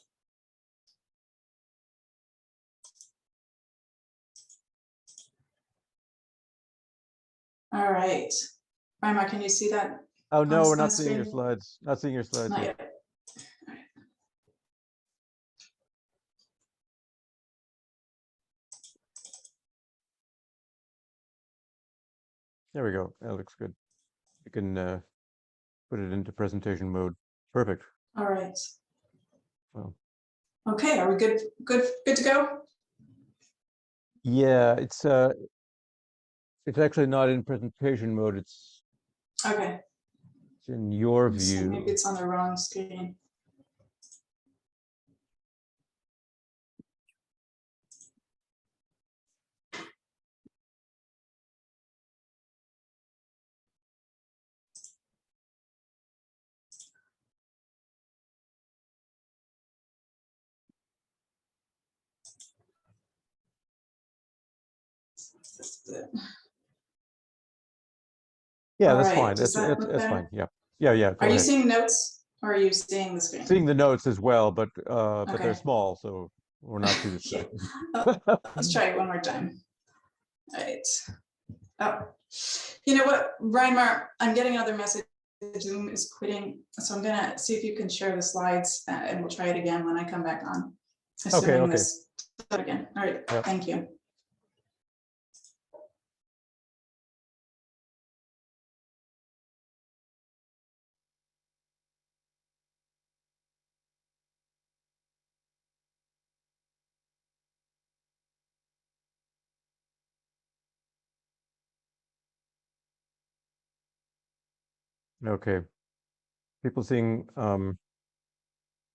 All right. Rima, can you see that? Oh no, we're on not seeing your screen? slides. Not seeing your slides Not yet. yet. There we go. That looks good. You can put it into presentation mode. Perfect. All right. Well. Okay, are we good to go? Yeah, it's actually not in presentation mode. It's Okay. in your Let me see, maybe view. it's on the wrong screen. This is it. Yeah, All that's right, fine. does that look That's better? fine. Yeah. Yeah, go Are you ahead. seeing notes or are you seeing the screen? Seeing the notes as well, but they're Okay. small, so we're not too Yeah. distracted. Let's try it one more time. All right. Oh, you know what, Reinmar, I'm getting another message. Zoom is quitting, so I'm gonna see if you can share the slides and we'll try it again when I come back on. Assuming Okay. this again. All right, Yep. thank you. Okay. People seeing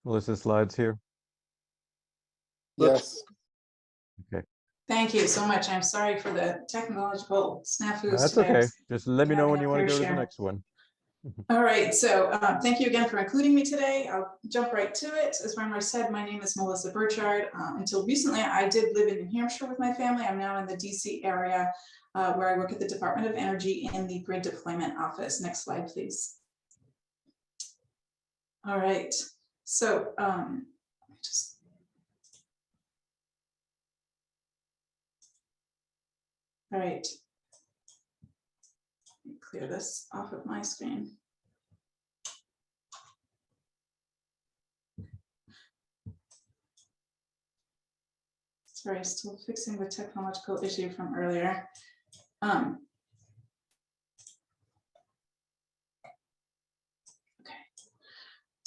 Melissa's slides here? Yes. Thank you so much. I'm sorry for the technological snafus That's today. okay. Just let me know Having when a you want to fair go to the share. next one. All right, so thank you again for including me today. I'll jump right to it. As Reimer said, my name is Melissa Burchard. Until recently, I did live in New Hampshire with my family. I'm now in the DC area where I work at the Department of Energy in the Grid Deployment Office. Next slide, please. All right, so all right, let me clear this off of my screen. Sorry, still fixing the technological issue from earlier.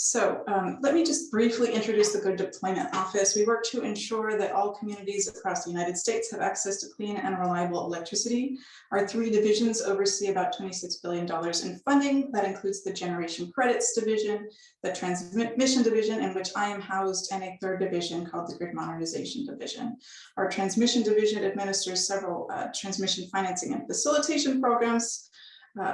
So let me just briefly introduce the Grid Deployment Office. We work to ensure that all communities across the United States have access to clean and reliable electricity. Our 3 divisions oversee about $26 billion in funding. That includes the Generation Credits Division, the Transmission Division, in which I am housed, and a 3rd division called the Grid Modernization Division. Our Transmission Division administers several transmission financing and facilitation programs.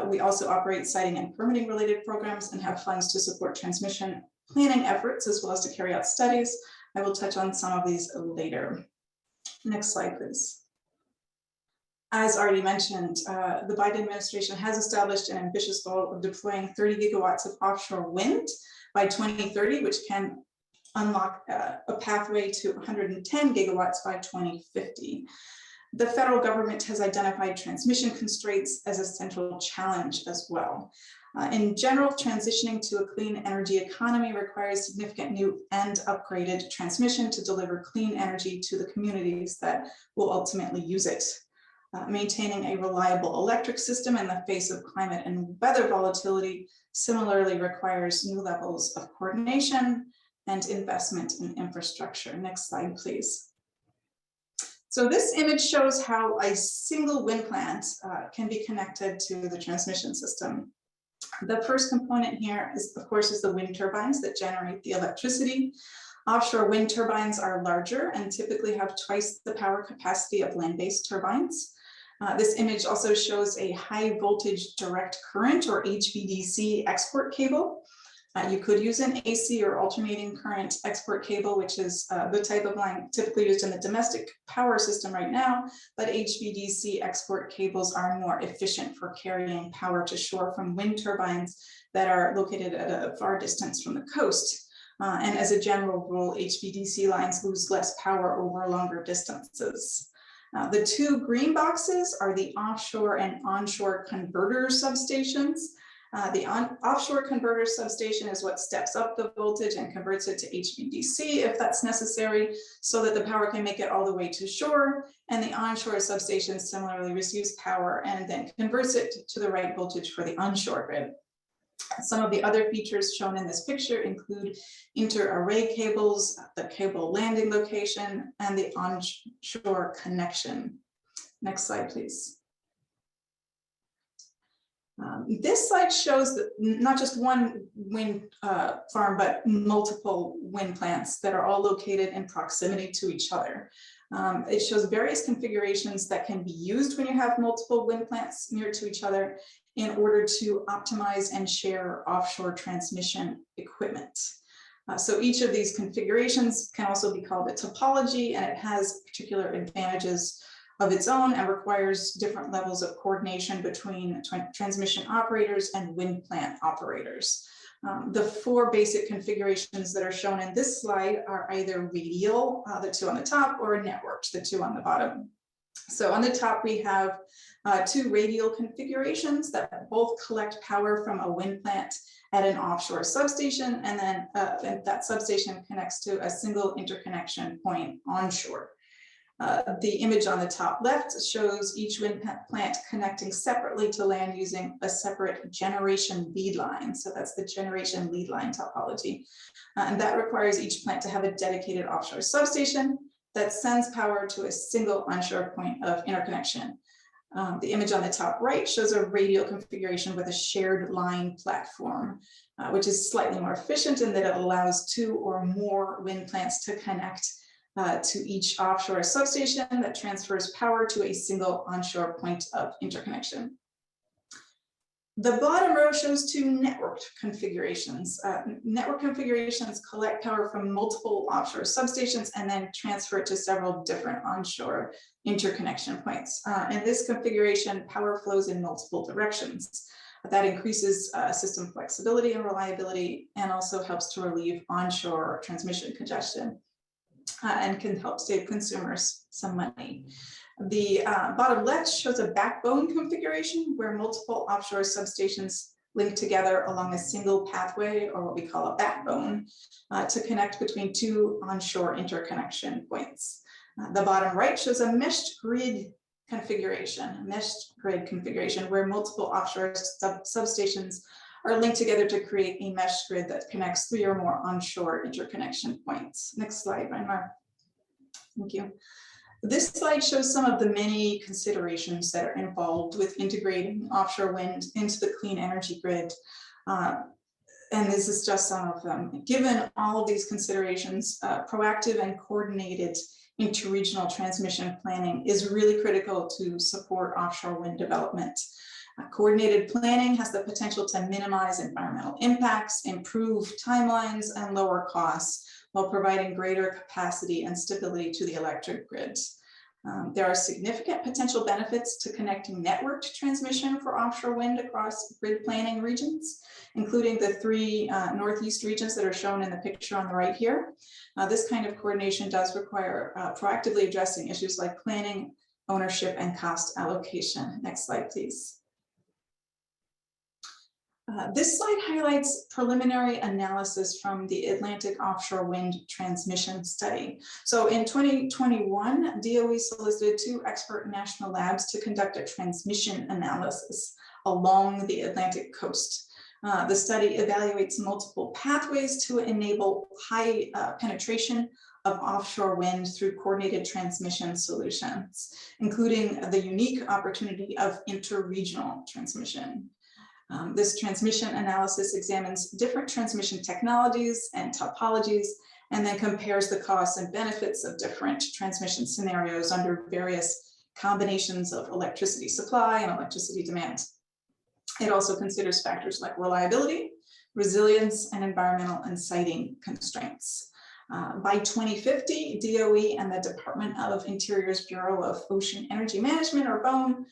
We also operate siting and permitting related programs and have funds to support transmission planning efforts as well as to carry out studies. I will touch on some of these later. Next slide, please. As already mentioned, the Biden administration has established an ambitious goal of deploying 30 gigawatts of offshore wind by 2030, which can unlock a pathway to 110 gigawatts by 2050. The federal government has identified transmission constraints as a central challenge as well. In general, transitioning to a clean energy economy requires significant new and upgraded transmission to deliver clean energy to the communities that will ultimately use it. Maintaining a reliable electric system in the face of climate and weather volatility similarly requires new levels of coordination and investment in infrastructure. Next slide, please. So this image shows how a single wind plant can be connected to the transmission system. The first component here is, of course, the wind turbines that generate the electricity. Offshore wind turbines are larger and typically have twice the power capacity of land-based turbines. This image also shows a high voltage direct current, or HVDC, export cable. You could use an AC or alternating current export cable, which is the type of line typically used in the domestic power system right now, but HVDC export cables are more efficient for carrying power to shore from wind turbines that are located at a far distance from the coast. And as a general rule, HVDC lines lose less power over longer distances. The 2 green boxes are the offshore and onshore converter substations. The offshore converter substation is what steps up the voltage and converts it to HVDC if that's necessary, so that the power can make it all the way to shore. And the onshore substation similarly receives power and then converts it to the right voltage for the onshore grid. Some of the other features shown in this picture include inter-array cables, the cable landing location, and the onshore connection. Next slide, please. This slide shows that not just one wind farm, but multiple wind plants that are all located in proximity to each other. It shows various configurations that can be used when you have multiple wind plants near to each other in order to optimize and share offshore transmission equipment. So each of these configurations can also be called a topology, and it has particular advantages of its own and requires different levels of coordination between transmission operators and wind plant operators. The 4 basic configurations that are shown in this slide are either radial, the 2 on the top, or networked, the 2 on the bottom. So on the top, we have 2 radial configurations that both collect power from a wind plant at an offshore substation, and then that substation connects to a single interconnection point onshore. The image on the top left shows each wind plant connecting separately to land using a separate generation lead line. So that's the generation lead line topology. And that requires each plant to have a dedicated offshore substation that sends power to a single onshore point of interconnection. The image on the top right shows a radial configuration with a shared line platform, which is slightly more efficient in that it allows 2 or more wind plants to connect to each offshore substation that transfers power to a single onshore point of interconnection. The bottom row shows 2 networked configurations. Network configurations collect power from multiple offshore substations and then transfer it to several different onshore interconnection points. In this configuration, power flows in multiple directions. That increases system flexibility and reliability, and also helps to relieve onshore transmission congestion and can help save consumers some money. The bottom left shows a backbone configuration where multiple offshore substations link together along a single pathway, or what we call a backbone, to connect between 2 onshore interconnection points. The bottom right shows a meshed grid configuration, where multiple offshore substations are linked together to create a mesh grid that connects 3 or more onshore interconnection points. Next slide, Reinmar. Thank you. This slide shows some of the many considerations that are involved with integrating offshore wind into the clean energy grid. And this is just some of them. Given all of these considerations, proactive and coordinated interregional transmission planning is really critical to support offshore wind development. Coordinated planning has the potential to minimize environmental impacts, improve timelines, and lower costs, while providing greater capacity and stability to the electric grid. There are significant potential benefits to connecting networked transmission for offshore wind across grid planning regions, including the 3 Northeast regions that are shown in the picture on the right here. This kind of coordination does require proactively addressing issues like planning, ownership, and cost allocation. Next slide, please. This slide highlights preliminary analysis from the Atlantic Offshore Wind Transmission Study. So in 2021, DOE solicited 2 expert national labs to conduct a transmission analysis along the Atlantic coast. The study evaluates multiple pathways to enable high penetration of offshore wind through coordinated transmission solutions, including the unique opportunity of interregional transmission. This transmission analysis examines different transmission technologies and topologies, and then compares the costs and benefits of different transmission scenarios under various combinations of electricity supply and electricity demand. It also considers factors like reliability, resilience, and environmental and siting constraints. By 2050, DOE and the Department of Interior's Bureau of Ocean Energy Management, or BOEM,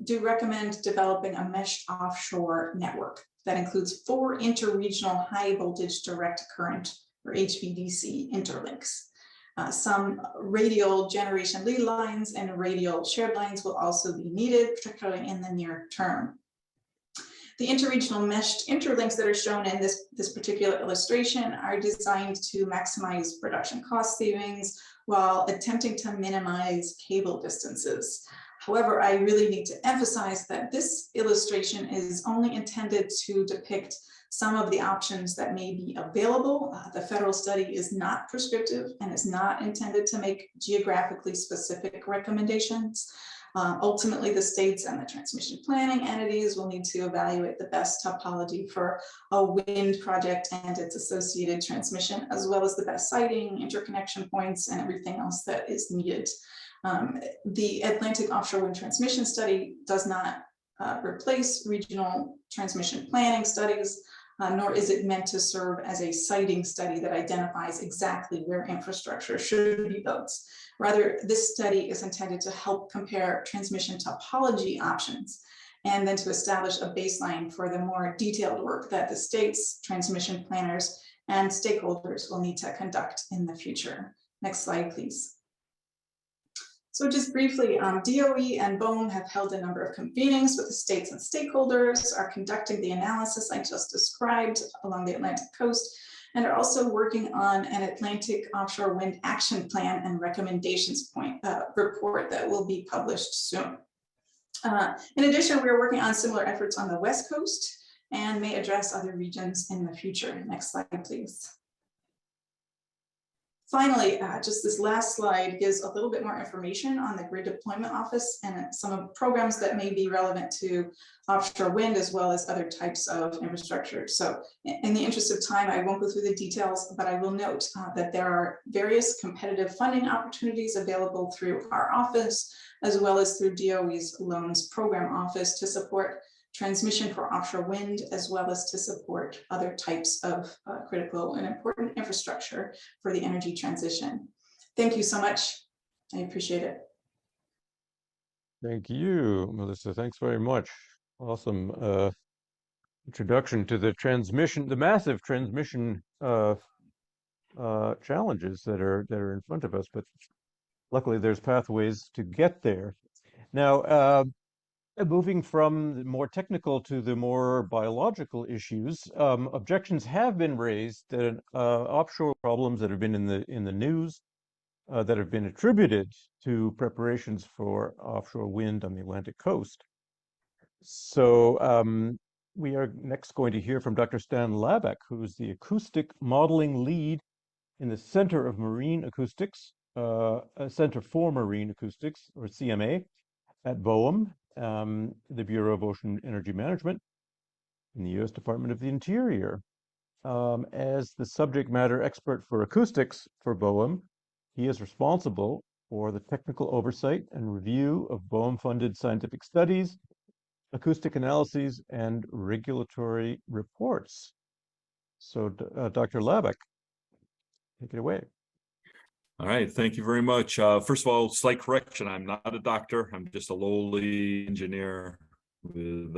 do recommend developing a meshed offshore network that includes 4 interregional high voltage direct current, or HVDC, interlinks. Some radial generation lead lines and radial shared lines will also be needed, particularly in the near term. The interregional meshed interlinks that are shown in this particular illustration are designed to maximize production cost savings while attempting to minimize cable distances. However, I really need to emphasize that this illustration is only intended to depict some of the options that may be available. The federal study is not prescriptive and is not intended to make geographically specific recommendations. Ultimately, the states and the transmission planning entities will need to evaluate the best topology for a wind project and its associated transmission, as well as the best siting, interconnection points, and everything else that is needed. The Atlantic Offshore Wind Transmission Study does not replace regional transmission planning studies, nor is it meant to serve as a siting study that identifies exactly where infrastructure should be built. Rather, this study is intended to help compare transmission topology options and then to establish a baseline for the more detailed work that the states, transmission planners, and stakeholders will need to conduct in the future. Next slide, please. So just briefly, DOE and BOEM have held a number of convenings with the states and stakeholders, are conducting the analysis I just described along the Atlantic coast, and are also working on an Atlantic Offshore Wind Action Plan and Recommendations report that will be published soon. In addition, we are working on similar efforts on the West Coast and may address other regions in the future. Next slide, please. Finally, just this last slide gives a little bit more information on the Grid Deployment Office and some of the programs that may be relevant to offshore wind as well as other types of infrastructure. So in the interest of time, I won't go through the details, but I will note that there are various competitive funding opportunities available through our office, as well as through DOE's Loans Program Office to support transmission for offshore wind, as well as to support other types of critical and important infrastructure for the energy transition. Thank you so much. I appreciate it. Thank you, Melissa. Thanks very much. Awesome introduction to the transmission, the massive transmission challenges that are in front of us. But luckily, there's pathways to get there. Now, moving from the more technical to the more biological issues, objections have been raised that offshore problems that have been in the news that have been attributed to preparations for offshore wind on the Atlantic coast. So we are next going to hear from Dr. Stan Labeck, who's the acoustic modeling lead in the Center of Marine Acoustics, Center for Marine Acoustics, or CMA, at BOEM, the Bureau of Ocean Energy Management in the U.S. Department of the Interior. As the subject matter expert for acoustics for BOEM, he is responsible for the technical oversight and review of BOEM-funded scientific studies, acoustic analyses, and regulatory reports. So, Dr. Labeck, take it away. All right, thank you very much. First of all, slight correction, I'm not a doctor. I'm just a lowly engineer with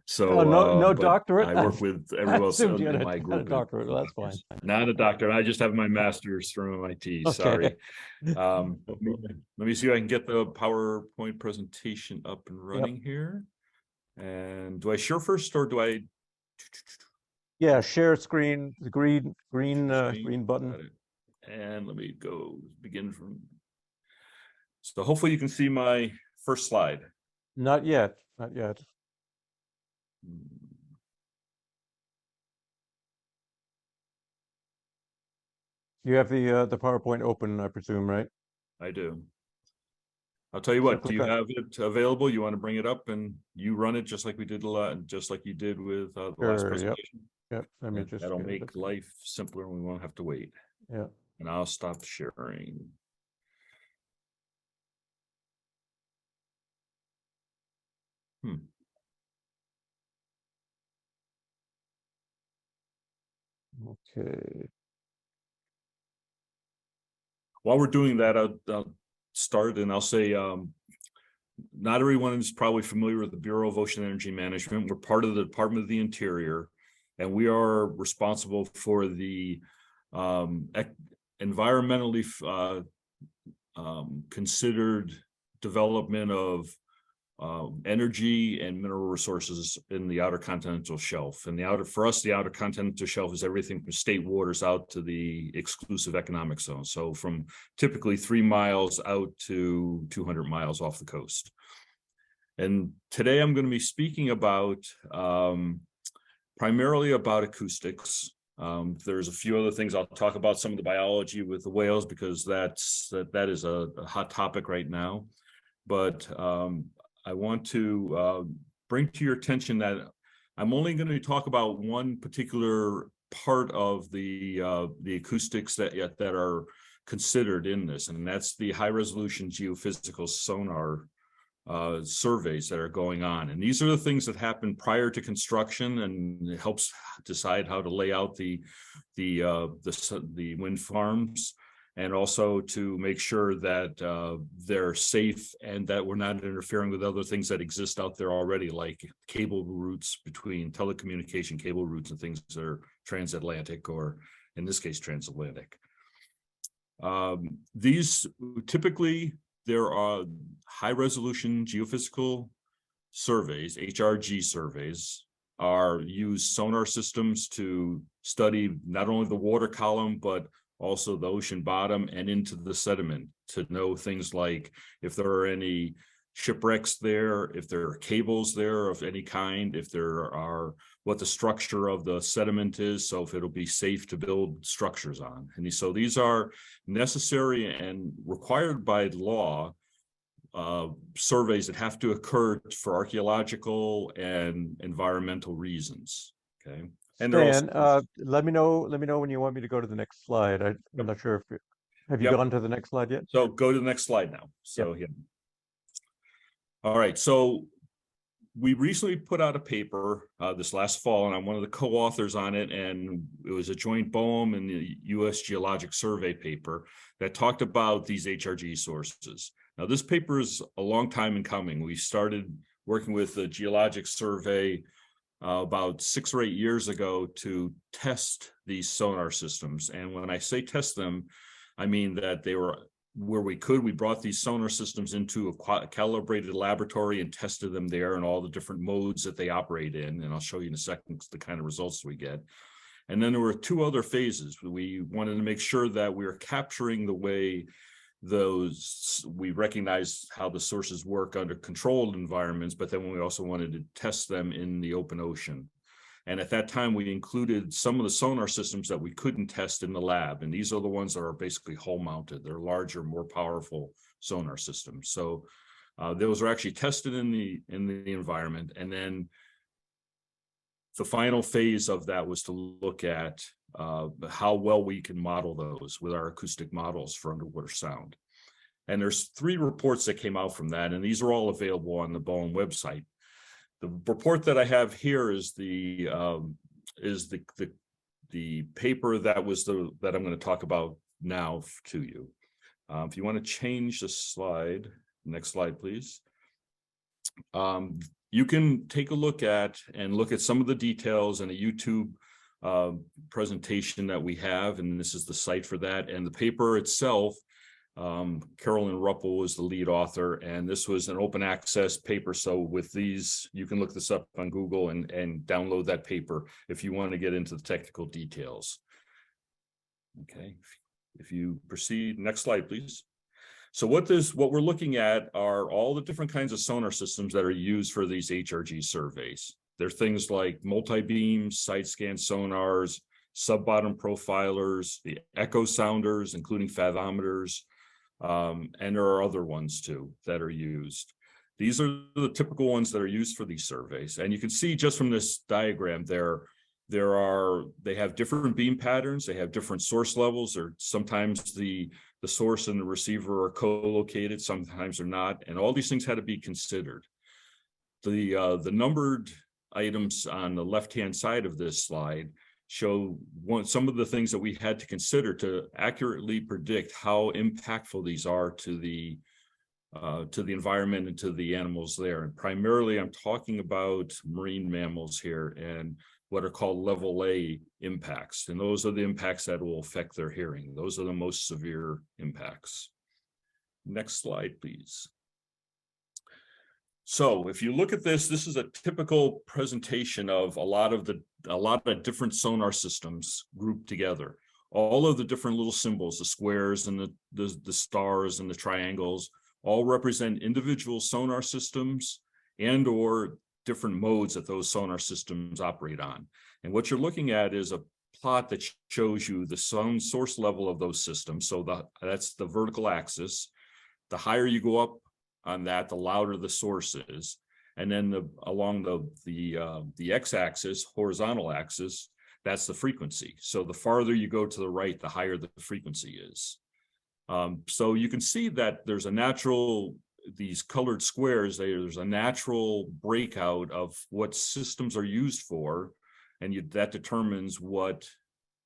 so no but doctorate. I work with everyone else in my Not a group. doctorate. Well, that's fine. Not a doctor. I just have my master's from MIT. Okay. Sorry. Let me see if I can get the PowerPoint presentation up and running here. And do I share first or do I? Yeah, share screen, the green button. Got it. And let me go begin from. So hopefully you can see my first slide. Not yet, not yet. You have the PowerPoint open, I presume, right? I do. I'll tell you what, do you have it available? You want to bring it up and you run it just like we did a lot, just like you did with the last Sure, presentation? Yep. Let me just That'll get make it. life simpler and we won't have to wait. Yeah. And I'll stop sharing. Okay. While we're doing that, I'll start and I'll say, not everyone is probably familiar with the Bureau of Ocean Energy Management. We're part of the Department of the Interior, and we are responsible for the environmentally considered development of energy and mineral resources in the outer continental shelf. And for us, the outer continental shelf is everything from state waters out to the exclusive economic zone. So from typically 3 miles out to 200 miles off the coast. And today I'm going to be speaking about primarily about acoustics. There's a few other things. I'll talk about some of the biology with the whales because that is a hot topic right now. But I want to bring to your attention that I'm only going to talk about one particular part of the acoustics that are considered in this, and that's the high resolution geophysical sonar surveys that are going on. And these are the things that happen prior to construction, and it helps decide how to lay out the wind farms, and also to make sure that they're safe and that we're not interfering with other things that exist out there already, like cable routes between telecommunication cable routes and things that are transatlantic, or in this case, transatlantic. These typically, there are high resolution geophysical surveys, HRG surveys, are used sonar systems to study not only the water column, but also the ocean bottom and into the sediment to know things like if there are any shipwrecks there, if there are cables there of any kind, if there are what the structure of the sediment is, so if it'll be safe to build structures on. And so these are necessary and required by law surveys that have to occur for archaeological and environmental reasons. Okay. And they're Stan, also, let me know when you want me to go to the next slide. I'm not sure if have you Yep. gone to the next slide yet? so go to the next slide now. So yeah. All right. So we recently put out a paper this last fall, and I'm one of the co-authors on it. And it was a joint BOEM and the U.S. Geologic Survey paper that talked about these HRG sources. Now, this paper is a long time in coming. We started working with the Geologic Survey about 6 or 8 years ago to test these sonar systems. And when I say test them, I mean that they were where we could. We brought these sonar systems into a calibrated laboratory and tested them there and all the different modes that they operate in. And I'll show you in a second the kind of results we get. And then there were 2 other phases. We wanted to make sure that we were capturing the way we recognize how the sources work under controlled environments, but then we also wanted to test them in the open ocean. And at that time, we included some of the sonar systems that we couldn't test in the lab. And these are the ones that are basically hull mounted. They're larger, more powerful sonar systems. So those are actually tested in the environment. And then the final phase of that was to look at how well we can model those with our acoustic models for underwater sound. And there's 3 reports that came out from that, and these are all available on the BOEM website. The report that I have here is the paper that I'm going to talk about now to you. If you want to change the slide, next slide, please. You can take a look at some of the details in a YouTube presentation that we have, and this is the site for that. And the paper itself, Carolyn Ruppel was the lead author, and this was an open access paper. So with these, you can look this up on Google and download that paper if you want to get into the technical details. Okay, if you proceed, next slide, please. So what we're looking at are all the different kinds of sonar systems that are used for these HRG surveys. There are things like multi-beam, side scan sonars, sub-bottom profilers, the echo sounders, including fathometers, and there are other ones too that are used. These are the typical ones that are used for these surveys. And you can see just from this diagram they have different beam patterns, they have different source levels, or sometimes the source and the receiver are co-located, sometimes they're not, and all these things had to be considered. The numbered items on the left-hand side of this slide show some of the things that we had to consider to accurately predict how impactful these are to the environment and to the animals there. And primarily, I'm talking about marine mammals here and what are called level A impacts. And those are the impacts that will affect their hearing. Those are the most severe impacts. Next slide, please. So if you look at this is a typical presentation of a lot of different sonar systems grouped together. All of the different little symbols, the squares and the stars and the triangles, all represent individual sonar systems and or different modes that those sonar systems operate on. And what you're looking at is a plot that shows you the sound source level of those systems. So that's the vertical axis. The higher you go up on that, the louder the source is. And then along the x-axis, horizontal axis, that's the frequency. So the farther you go to the right, the higher the frequency is. So you can see that there's these colored squares, there's a natural breakout of what systems are used for, and that determines what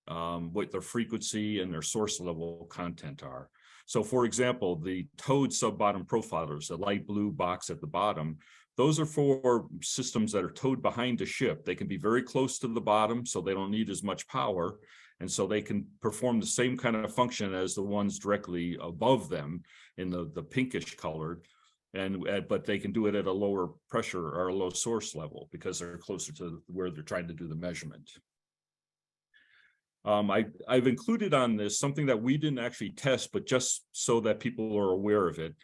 their frequency and their source level content are. So for example, the towed sub-bottom profilers, the light blue box at the bottom, those are for systems that are towed behind a ship. They can be very close to the bottom, so they don't need as much power. And so they can perform the same kind of function as the ones directly above them in the pinkish colored, but they can do it at a lower pressure or a low source level because they're closer to where they're trying to do the measurement. I've included on this something that we didn't actually test, but just so that people are aware of it.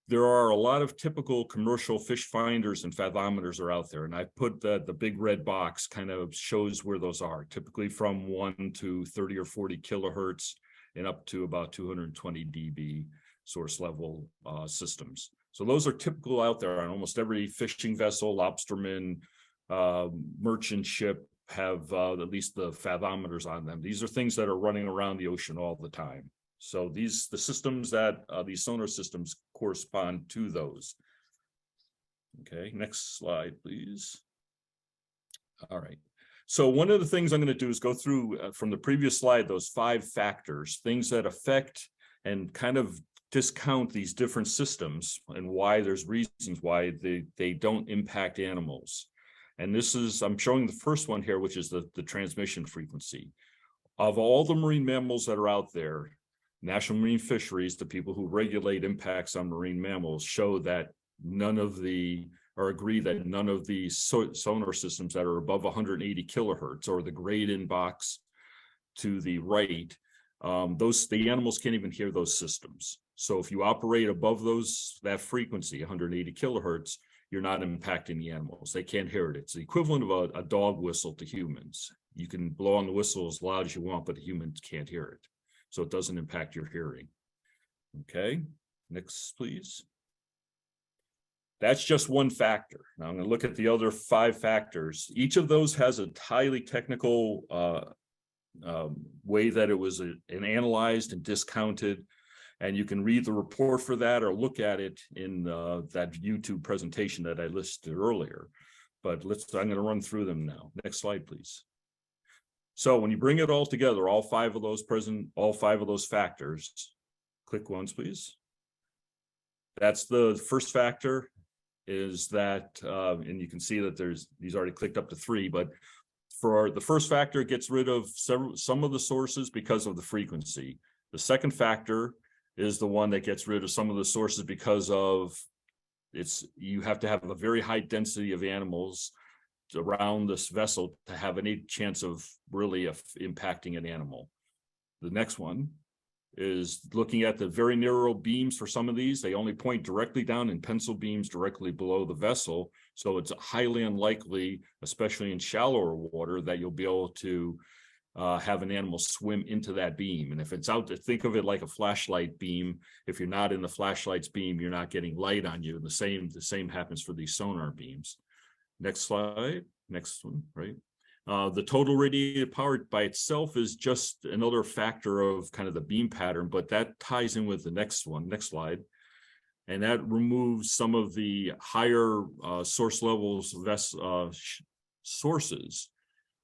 there are a lot of typical commercial fish finders and fathometers are out there. And I put the big red box kind of shows where those are, typically from 1 to 30 or 40 kilohertz and up to about 220 dB source level systems. So those are typical out there on almost every fishing vessel, lobsterman, merchant ship have at least the fathometers on them. These are things that are running around the ocean all the time. So the systems that these sonar systems correspond to those. Okay, next slide, please. All right. So one of the things I'm going to do is go through from the previous slide, those 5 factors, things that affect and kind of discount these different systems and why there's reasons why they don't impact animals. And this is, I'm showing the first one here, which is the transmission frequency. Of all the marine mammals that are out there, National Marine Fisheries, the people who regulate impacts on marine mammals, show that agree that none of the sonar systems that are above 180 kilohertz or the grade in box to the right, the animals can't even hear those systems. So if you operate above that frequency, 180 kilohertz, you're not impacting the animals. They can't hear it. It's the equivalent of a dog whistle to humans. You can blow on the whistle as loud as you want, but the humans can't hear it. So it doesn't impact your hearing. Okay, next, please. That's just one factor. Now I'm going to look at the other 5 factors. Each of those has a highly technical way that it was analyzed and discounted. And you can read the report for that or look at it in that YouTube presentation that I listed earlier. But I'm going to run through them now. Next slide, please. So when you bring it all together, all 5 of those factors, click once, please. That's the first factor is that, and you can see that these already clicked up to 3, but for the first factor, it gets rid of some of the sources because of the frequency. The second factor is the one that gets rid of some of the sources because of you have to have a very high density of animals around this vessel to have any chance of really impacting an animal. The next one is looking at the very narrow beams for some of these. They only point directly down in pencil beams directly below the vessel. So it's highly unlikely, especially in shallower water, that you'll be able to have an animal swim into that beam. And if it's out, think of it like a flashlight beam. If you're not in the flashlight's beam, you're not getting light on you. The same happens for these sonar beams. Next slide, next one, right? The total radiated power by itself is just another factor of kind of the beam pattern, but that ties in with the next one, next slide. And that removes some of the higher source levels sources.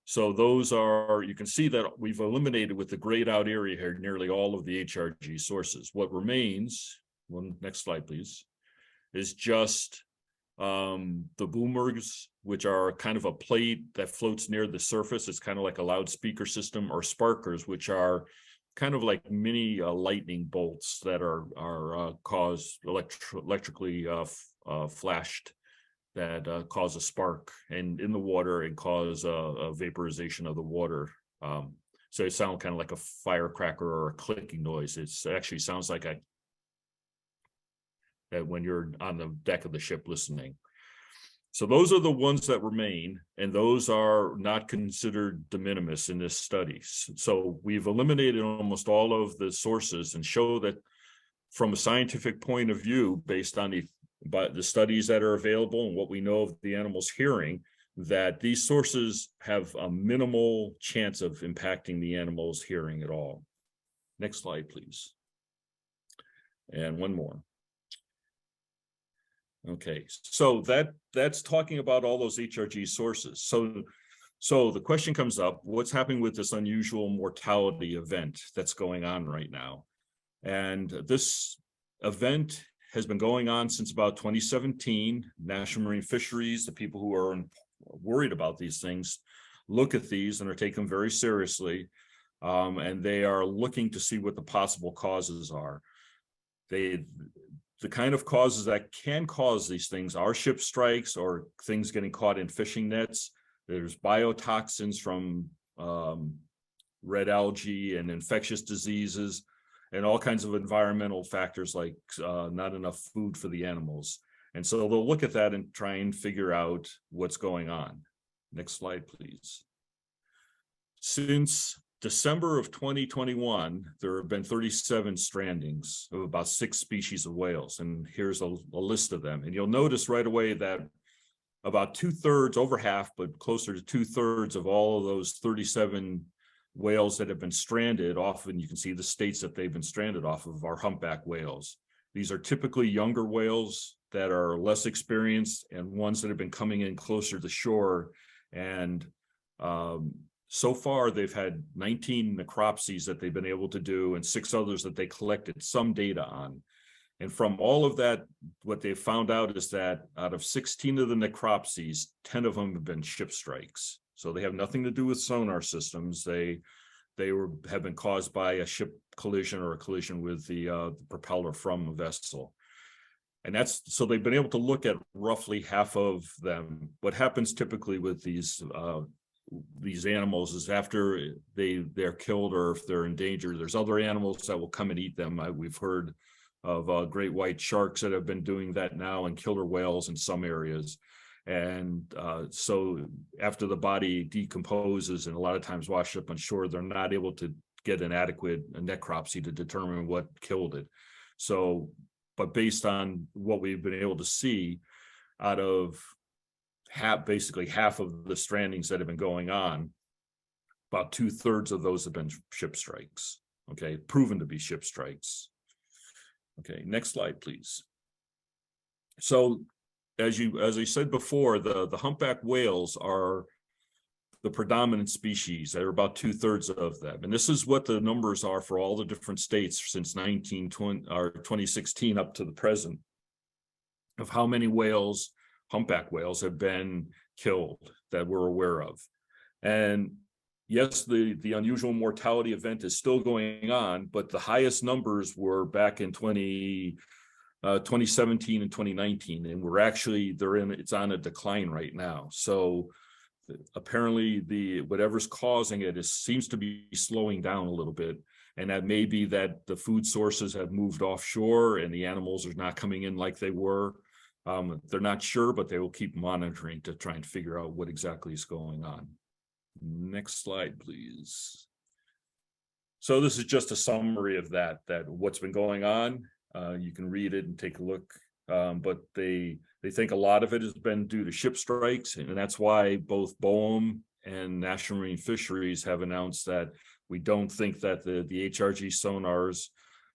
So those are, you can see that we've eliminated with the grayed out area here, nearly all of the HRG sources. What remains, next slide, please, is just the boomers, which are kind of a plate that floats near the surface. It's kind of like a loudspeaker system, or sparkers, which are kind of like mini lightning bolts that are caused electrically flashed that cause a spark and in the water and cause a vaporization of the water. So it sounds kind of like a firecracker or a clicking noise. It actually sounds like when you're on the deck of the ship listening. So those are the ones that remain, and those are not considered de minimis in this study. So we've eliminated almost all of the sources and show that from a scientific point of view, based on the studies that are available and what we know of the animal's hearing, that these sources have a minimal chance of impacting the animal's hearing at all. Next slide, please. And one more. Okay, so that's talking about all those HRG sources. So the question comes up, what's happening with this unusual mortality event that's going on right now? And this event has been going on since about 2017. National Marine Fisheries, the people who are worried about these things, look at these and are taken them very seriously. And they are looking to see what the possible causes are. The kind of causes that can cause these things are ship strikes or things getting caught in fishing nets. There's biotoxins from red algae and infectious diseases. and all kinds of environmental factors like not enough food for the animals. And so they'll look at that and try and figure out what's going on. Next slide, please. Since December of 2021, there have been 37 strandings of about 6 species of whales. And here's a list of them. And you'll notice right away that about 2/3, over half, but closer to 2/3 of all of those 37 whales that have been stranded, often you can see the states that they've been stranded off of, are humpback whales. These are typically younger whales that are less experienced and ones that have been coming in closer to shore. And so far, they've had 19 necropsies that they've been able to do and 6 others that they collected some data on. And from all of that, what they've found out is that out of 16 of the necropsies, 10 of them have been ship strikes. So they have nothing to do with sonar systems. They have been caused by a ship collision or a collision with the propeller from a vessel. And so they've been able to look at roughly half of them. What happens typically with these animals is after they're killed or if they're in danger, there's other animals that will come and eat them. We've heard of great white sharks that have been doing that now, and killer whales in some areas. And so after the body decomposes and a lot of times washed up on shore, they're not able to get an adequate necropsy to determine what killed it. So, but based on what we've been able to see, out of basically half of the strandings that have been going on, about 2/3 of those have been ship strikes. Okay, proven to be ship strikes. Okay, next slide, please. So as I said before, the humpback whales are the predominant species. There are about 2/3 of them. And this is what the numbers are for all the different states since 2016 up to the present, of how many whales, humpback whales, have been killed that we're aware of. And yes, the unusual mortality event is still going on, but the highest numbers were back in 2017 and 2019, and it's on a decline right now. So apparently whatever's causing it seems to be slowing down a little bit, and that may be that the food sources have moved offshore and the animals are not coming in like they were. They're not sure, but they will keep monitoring to try and figure out what exactly is going on. Next slide, please. So this is just a summary of that what's been going on. You can read it and take a look, but they think a lot of it has been due to ship strikes, and that's why both BOEM and National Marine Fisheries have announced that we don't think that the HRG sonars,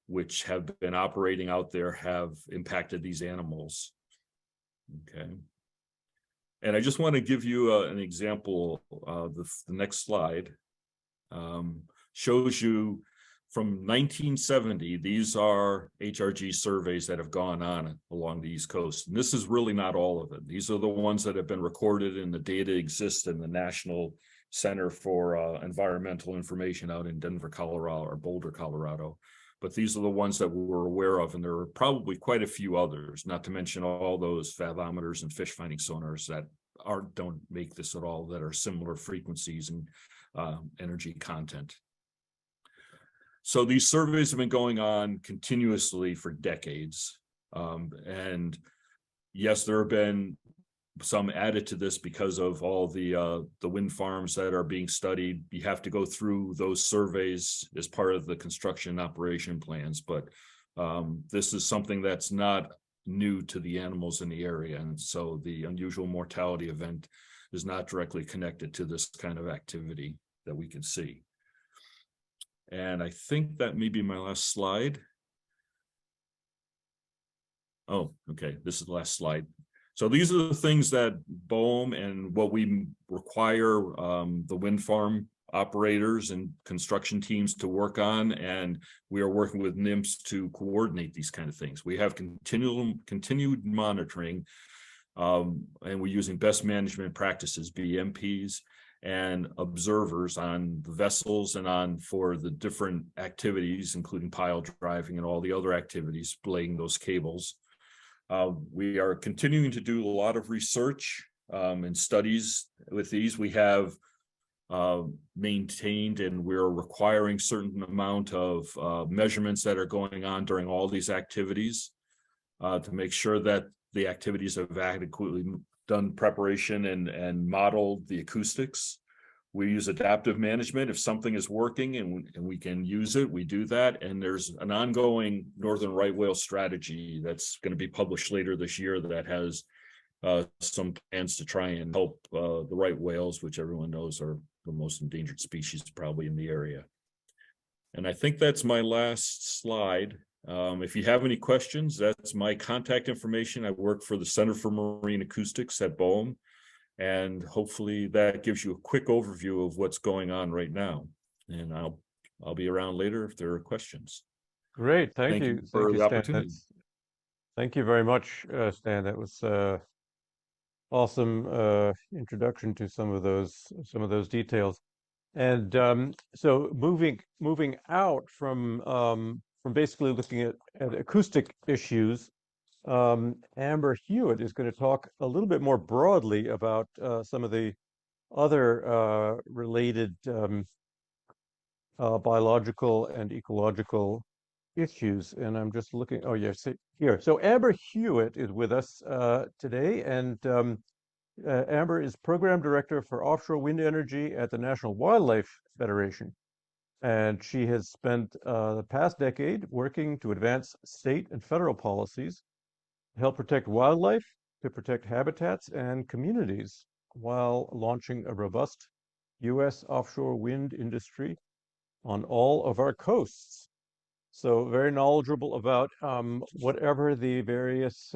which have been operating out there, have impacted these animals. Okay. And I just want to give you an example. The next slide shows you from 1970, these are HRG surveys that have gone on along the East Coast. And this is really not all of it. These are the ones that have been recorded and the data exists in the National Center for Environmental Information out in Denver, Colorado, or Boulder, Colorado. But these are the ones that we're aware of, and there are probably quite a few others, not to mention all those fathometers and fish finding sonars that don't make this at all, that are similar frequencies and energy content. So these surveys have been going on continuously for decades. And yes, there have been some added to this because of all the wind farms that are being studied. You have to go through those surveys as part of the construction operation plans, but this is something that's not new to the animals in the area. And so the unusual mortality event is not directly connected to this kind of activity that we can see. And I think that may be my last slide. Oh, okay, this is the last slide. So these are the things that BOEM and what we require the wind farm operators and construction teams to work on, and we are working with NIMS to coordinate these kind of things. We have continued monitoring, and we're using best management practices, BMPs, and observers on the vessels and for the different activities, including pile driving and all the other activities, laying those cables. We are continuing to do a lot of research and studies with these. We have maintained, and we're requiring certain amount of measurements that are going on during all these activities to make sure that the activities have adequately done preparation and modeled the acoustics. We use adaptive management. If something is working and we can use it, we do that. And there's an ongoing northern right whale strategy that's going to be published later this year that has some plans to try and help the right whales, which everyone knows are the most endangered species probably in the area. And I think that's my last slide. If you have any questions, that's my contact information. I work for the Center for Marine Acoustics at Boehm, and hopefully that gives you a quick overview of what's going on right now. And I'll be around later if there are questions. Great, thank you. for Thank you, the Stan. opportunity. Thank you very much, Stan. That was awesome introduction to some of those details. And so moving out from basically looking at acoustic issues, Amber Hewitt is going to talk a little bit more broadly about some of the other related biological and ecological issues. And I'm just looking. Oh yes, here. So Amber Hewitt is with us today, and Amber is Program Director for Offshore Wind Energy at the National Wildlife Federation. And she has spent the past decade working to advance state and federal policies to help protect wildlife, to protect habitats and communities, while launching a robust U.S. offshore wind industry on all of our coasts. So very knowledgeable about whatever the various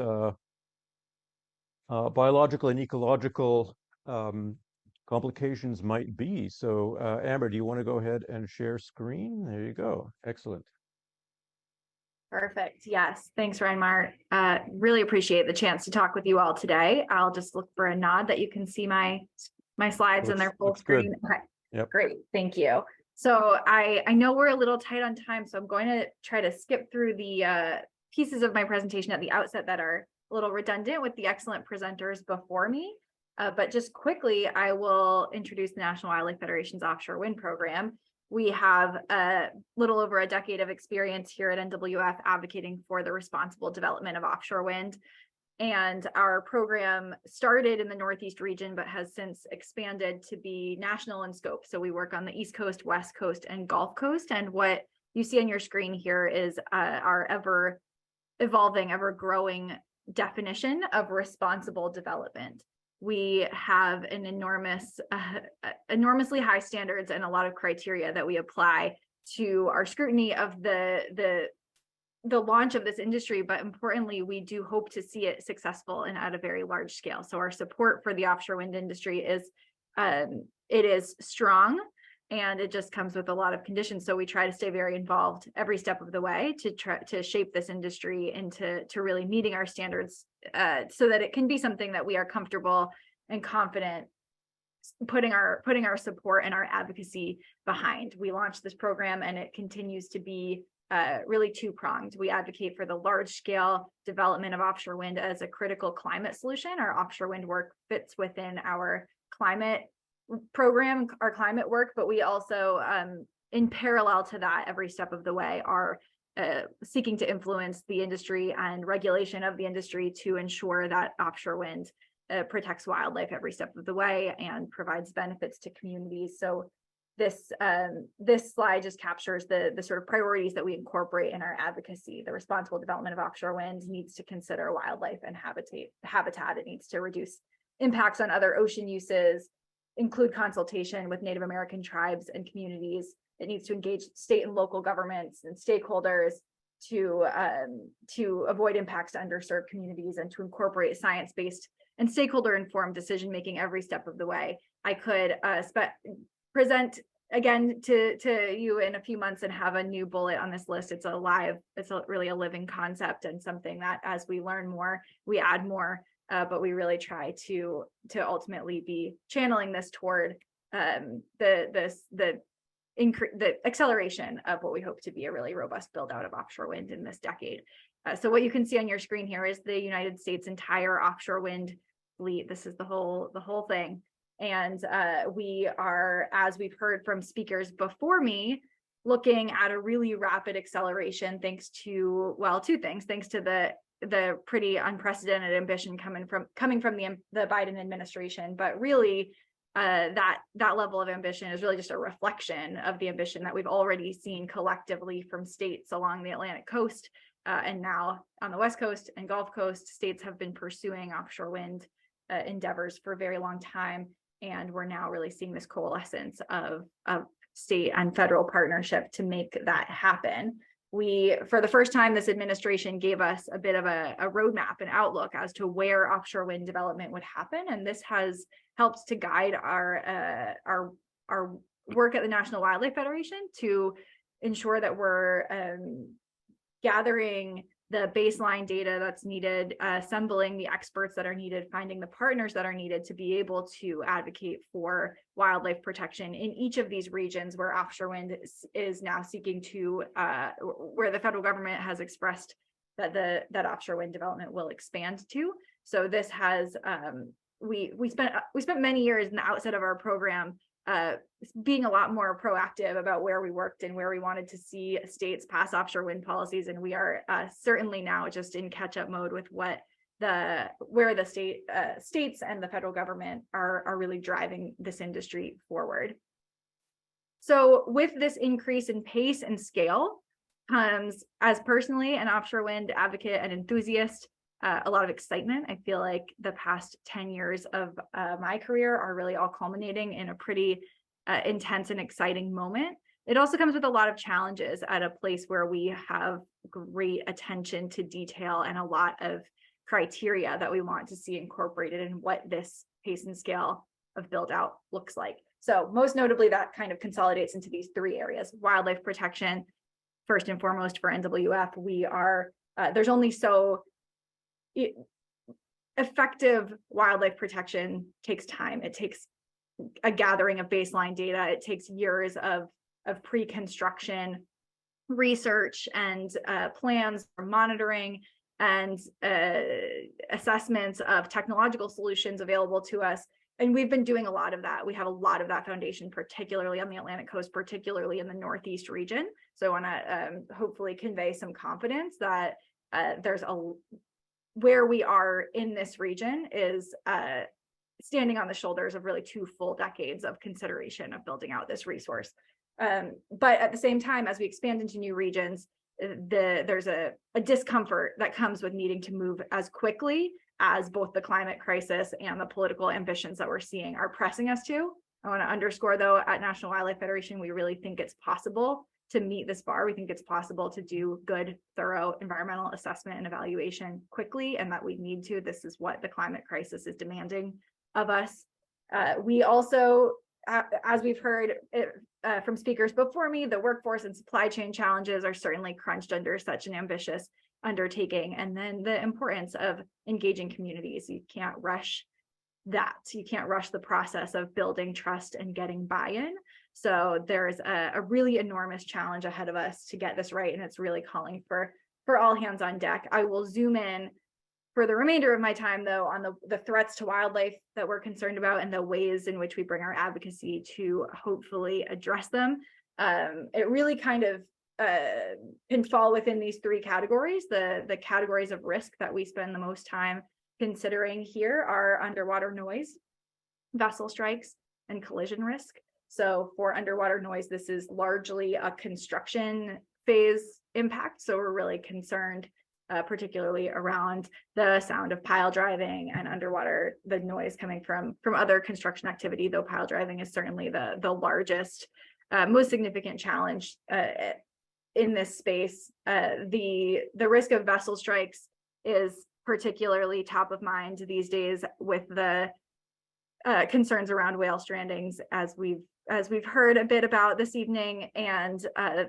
biological and ecological complications might be. So Amber, do you want to go ahead and share screen? There you go. Excellent. Perfect. Yes. Thanks, Reinmar. Really appreciate the chance to talk with you all today. I'll just look for a nod that you can see my slides and their full screen. Okay. Yep. Great. Thank you. So I know we're a little tight on time, so I'm going to try to skip through the pieces of my presentation at the outset that are a little redundant with the excellent presenters before me. But just quickly, I will introduce the National Wildlife Federation's offshore wind program. We have a little over a decade of experience here at NWF advocating for the responsible development of offshore wind. And our program started in the Northeast region, but has since expanded to be national in scope. So we work on the East Coast, West Coast, and Gulf Coast. And what you see on your screen here is our ever evolving, ever growing definition of responsible development. We have an enormously high standards and a lot of criteria that we apply to our scrutiny of the launch of this industry, but importantly, we do hope to see it successful and at a very large scale. So our support for the offshore wind industry is it is strong, and it just comes with a lot of conditions. So we try to stay very involved every step of the way to try to shape this industry into really meeting our standards, so that it can be something that we are comfortable and confident putting our support and our advocacy behind. We launched this program, and it continues to be really two-pronged. We advocate for the large-scale development of offshore wind as a critical climate solution. Our offshore wind work fits within our climate program, our climate work, but we also, in parallel to that, every step of the way, are seeking to influence the industry and regulation of the industry to ensure that offshore wind protects wildlife every step of the way and provides benefits to communities. So this slide just captures the sort of priorities that we incorporate in our advocacy. The responsible development of offshore wind needs to consider wildlife and habitat. It needs to reduce impacts on other ocean uses, include consultation with Native American tribes and communities. It needs to engage state and local governments and stakeholders to avoid impacts to underserved communities, and to incorporate science-based and stakeholder-informed decision-making every step of the way. I could present again to you in a few months and have a new bullet on this list. It's really a living concept, and something that as we learn more, we add more. But we really try to ultimately be channeling this toward the acceleration of what we hope to be a really robust build out of offshore wind in this decade. So what you can see on your screen here is the United States' entire offshore wind fleet. This is the whole thing. And we are, as we've heard from speakers before me, looking at a really rapid acceleration thanks to, well, two things, thanks to the pretty unprecedented ambition coming from the Biden administration, but really that level of ambition is really just a reflection of the ambition that we've already seen collectively from states along the Atlantic coast, and now on the West Coast and Gulf Coast. States have been pursuing offshore wind endeavors for a very long time, and we're now really seeing this coalescence of state and federal partnership to make that happen. We, for the first time, this administration gave us a bit of a roadmap and outlook as to where offshore wind development would happen, and this has helped to guide our work at the National Wildlife Federation to ensure that we're gathering the baseline data that's needed, assembling the experts that are needed, finding the partners that are needed to be able to advocate for wildlife protection in each of these regions where offshore wind is now seeking to, where the federal government has expressed that that offshore wind development will expand to. So this has, we spent many years in the outset of our program being a lot more proactive about where we worked and where we wanted to see states pass offshore wind policies, and we are certainly now just in catch-up mode with where the states and the federal government are really driving this industry forward. So with this increase in pace and scale comes, as personally an offshore wind advocate and enthusiast, a lot of excitement. I feel like the past 10 years of my career are really all culminating in a pretty intense and exciting moment. It also comes with a lot of challenges at a place where we have great attention to detail and a lot of criteria that we want to see incorporated in what this pace and scale of build out looks like. So most notably, that kind of consolidates into these three areas. Wildlife protection, first and foremost for NWF, we are, there's only so effective wildlife protection takes time. It takes a gathering of baseline data. It takes years of pre-construction research and plans for monitoring and assessments of technological solutions available to us. And we've been doing a lot of that. We have a lot of that foundation, particularly on the Atlantic coast, particularly in the Northeast region. So I want to hopefully convey some confidence that where we are in this region is standing on the shoulders of really 2 full decades of consideration of building out this resource. But at the same time, as we expand into new regions, there's a discomfort that comes with needing to move as quickly as both the climate crisis and the political ambitions that we're seeing are pressing us to. I want to underscore, though, at National Wildlife Federation, we really think it's possible to meet this bar. We think it's possible to do good, thorough environmental assessment and evaluation quickly, and that we need to. This is what the climate crisis is demanding of us. We also, as we've heard from speakers before me, the workforce and supply chain challenges are certainly crunched under such an ambitious undertaking. And then the importance of engaging communities. You can't rush that. You can't rush the process of building trust and getting buy-in. So there's a really enormous challenge ahead of us to get this right, and it's really calling for all hands on deck. I will zoom in for the remainder of my time, though, on the threats to wildlife that we're concerned about and the ways in which we bring our advocacy to hopefully address them. It really kind of can fall within these three categories. The categories of risk that we spend the most time considering here are underwater noise, vessel strikes, and collision risk. So for underwater noise, this is largely a construction phase impact. So we're really concerned particularly around the sound of pile driving and underwater, the noise coming from other construction activity, though pile driving is certainly the largest, most significant challenge in this space. The risk of vessel strikes is particularly top of mind these days with the concerns around whale strandings, as we've heard a bit about this evening, and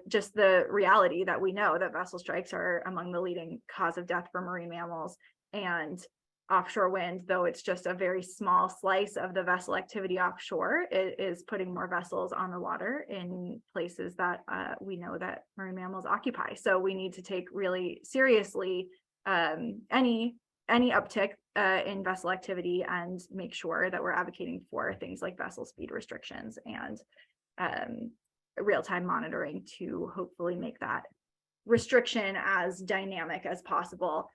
just the reality that we know that vessel strikes are among the leading cause of death for marine mammals. And offshore wind, though it's just a very small slice of the vessel activity offshore, it is putting more vessels on the water in places that we know that marine mammals occupy. So we need to take really seriously any any uptick in vessel activity and make sure that we're advocating for things like vessel speed restrictions and real-time monitoring to hopefully make that restriction as dynamic as possible.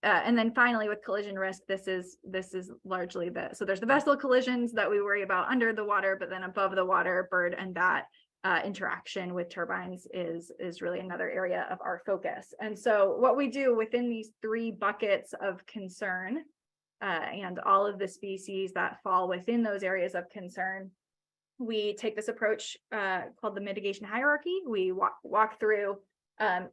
And then finally with collision risk, this is largely so there's the vessel collisions that we worry about under the water, but then above the water, bird and bat interaction with turbines is really another area of our focus. And so what we do within these 3 buckets of concern and all of the species that fall within those areas of concern, we take this approach called the mitigation hierarchy. We walk through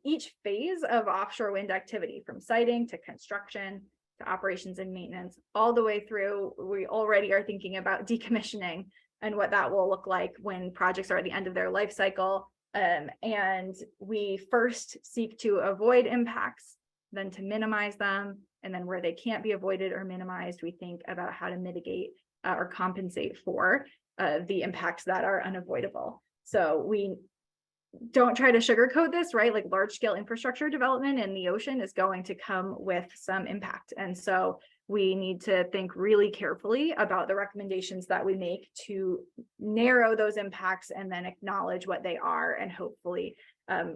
each phase of offshore wind activity, from siting to construction to operations and maintenance, all the way through. We already are thinking about decommissioning and what that will look like when projects are at the end of their life cycle. And we first seek to avoid impacts, then to minimize them. And then where they can't be avoided or minimized, we think about how to mitigate or compensate for the impacts that are unavoidable. So we don't try to sugarcoat this, right? Like large scale infrastructure development in the ocean is going to come with some impact. And so we need to think really carefully about the recommendations that we make to narrow those impacts and then acknowledge what they are and hopefully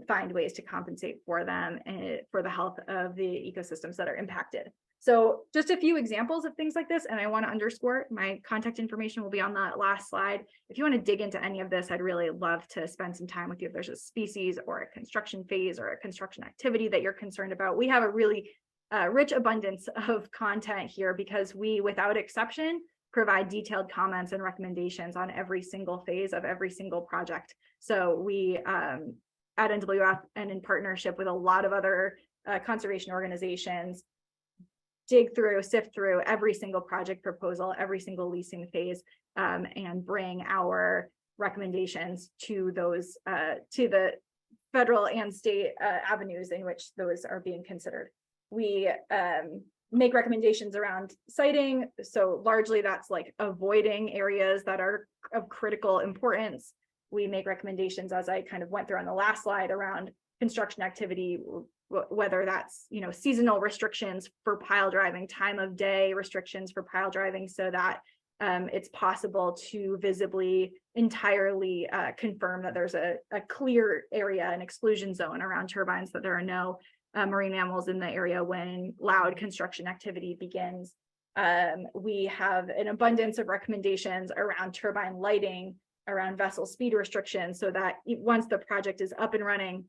find ways to compensate for them and for the health of the ecosystems that are impacted. So just a few examples of things like this, and I want to underscore my contact information will be on the last slide. If you want to dig into any of this, I'd really love to spend some time with you. If there's a species or a construction phase or a construction activity that you're concerned about, we have a really rich abundance of content here because we, without exception, provide detailed comments and recommendations on every single phase of every single project. So we at NWF and in partnership with a lot of other conservation organizations sift through every single project proposal, every single leasing phase, and bring our recommendations to those to the federal and state avenues in which those are being considered. We make recommendations around siting. So largely that's like avoiding areas that are of critical importance. We make recommendations, as I kind of went through on the last slide, around construction activity, whether that's, seasonal restrictions for pile driving, time of day restrictions for pile driving, so that it's possible to visibly entirely confirm that there's a clear area, an exclusion zone around turbines, that there are no marine mammals in the area when loud construction activity begins. We have an abundance of recommendations around turbine lighting, around vessel speed restrictions, so that once the project is up and running,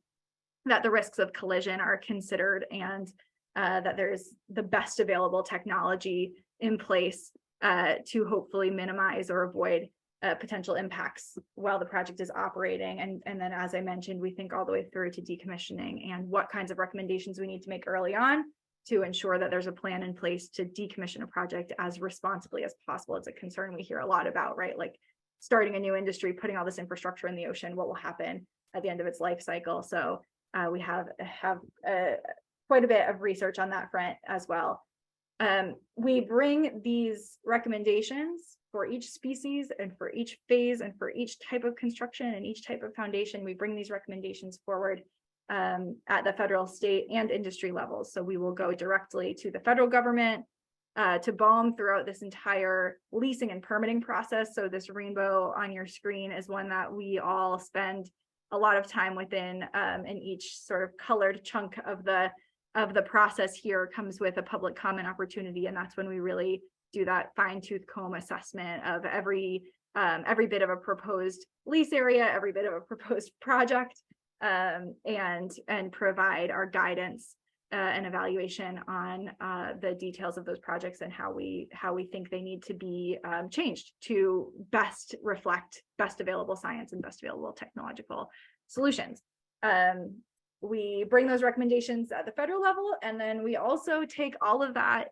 that the risks of collision are considered and that there's the best available technology in place to hopefully minimize or avoid potential impacts while the project is operating. And then, as I mentioned, we think all the way through to decommissioning and what kinds of recommendations we need to make early on to ensure that there's a plan in place to decommission a project as responsibly as possible. It's a concern we hear a lot about, right? Like starting a new industry, putting all this infrastructure in the ocean, what will happen at the end of its life cycle? So we have quite a bit of research on that front as well. We bring these recommendations for each species and for each phase and for each type of construction and each type of foundation. We bring these recommendations forward at the federal, state, and industry levels. So we will go directly to the federal government, to BOEM throughout this entire leasing and permitting process. So this rainbow on your screen is one that we all spend a lot of time within, and each sort of colored chunk of the process here comes with a public comment opportunity, and that's when we really do that fine-tooth comb assessment of every bit of a proposed lease area, every bit of a proposed project, and provide our guidance and evaluation on the details of those projects and how we think they need to be changed to best reflect best available science and best available technological solutions. We bring those recommendations at the federal level, and then we also take all of that,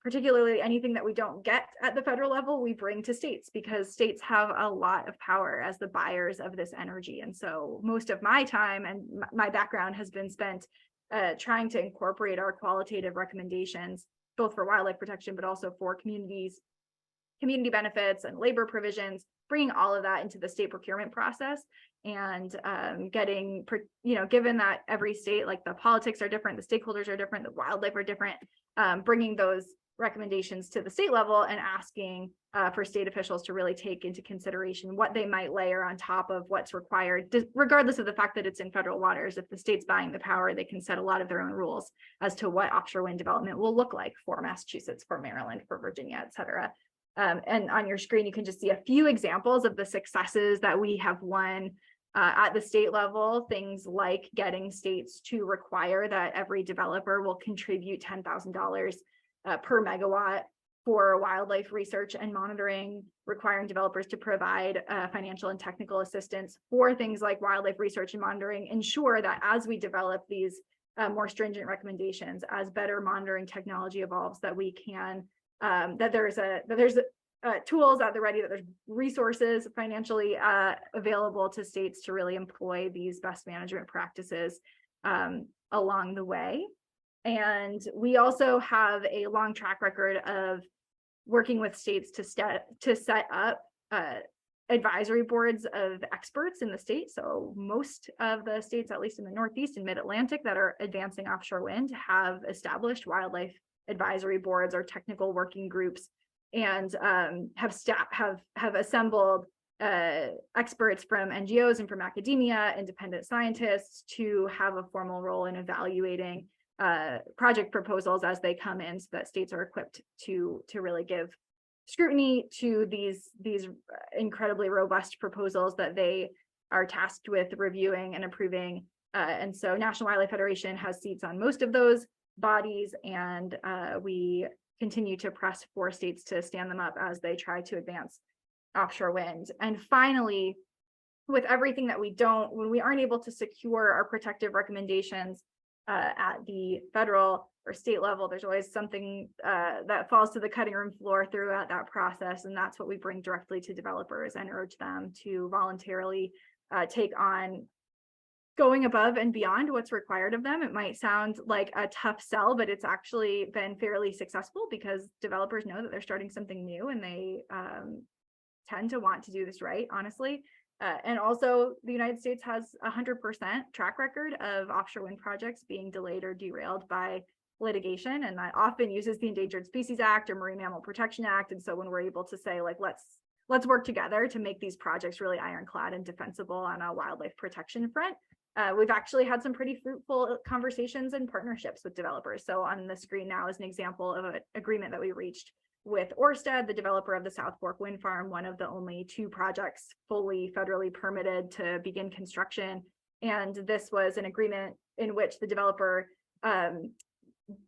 particularly anything that we don't get at the federal level, we bring to states, because states have a lot of power as the buyers of this energy. And so most of my time and my background has been spent trying to incorporate our qualitative recommendations, both for wildlife protection, but also for community benefits and labor provisions, bringing all of that into the state procurement process and getting, given that every state, like the politics are different, the stakeholders are different, the wildlife are different, bringing those recommendations to the state level and asking for state officials to really take into consideration what they might layer on top of what's required, regardless of the fact that it's in federal waters. If the state's buying the power, they can set a lot of their own rules as to what offshore wind development will look like for Massachusetts, for Maryland, for Virginia, et cetera. And on your screen, you can just see a few examples of the successes that we have won at the state level, things like getting states to require that every developer will contribute $10,000 per megawatt for wildlife research and monitoring, requiring developers to provide financial and technical assistance for things like wildlife research and monitoring, ensure that as we develop these more stringent recommendations, as better monitoring technology evolves, that we can, that there's tools at the ready, that there's resources financially available to states to really employ these best management practices along the way. And we also have a long track record of working with states to set up advisory boards of experts in the state. So most of the states, at least in the Northeast and Mid-Atlantic, that are advancing offshore wind have established wildlife advisory boards or technical working groups, and have assembled experts from NGOs and from academia, independent scientists, to have a formal role in evaluating project proposals as they come in, so that states are equipped to really give scrutiny to these incredibly robust proposals that they are tasked with reviewing and approving. And so National Wildlife Federation has seats on most of those bodies, and we continue to press for states to stand them up as they try to advance offshore wind. And finally, with everything that when we aren't able to secure our protective recommendations at the federal or state level, there's always something that falls to the cutting room floor throughout that process. And that's what we bring directly to developers and urge them to voluntarily take on going above and beyond what's required of them. It might sound like a tough sell, but it's actually been fairly successful, because developers know that they're starting something new, and they tend to want to do this right, honestly. And also, the United States has 100% track record of offshore wind projects being delayed or derailed by litigation, and that often uses the Endangered Species Act or Marine Mammal Protection Act. And so when we're able to say, like, let's work together to make these projects really ironclad and defensible on a wildlife protection front, we've actually had some pretty fruitful conversations and partnerships with developers. So on the screen now is an example of an agreement that we reached with Ørsted, the developer of the South Fork Wind Farm, one of the only 2 projects fully federally permitted to begin construction. And this was an agreement in which the developer,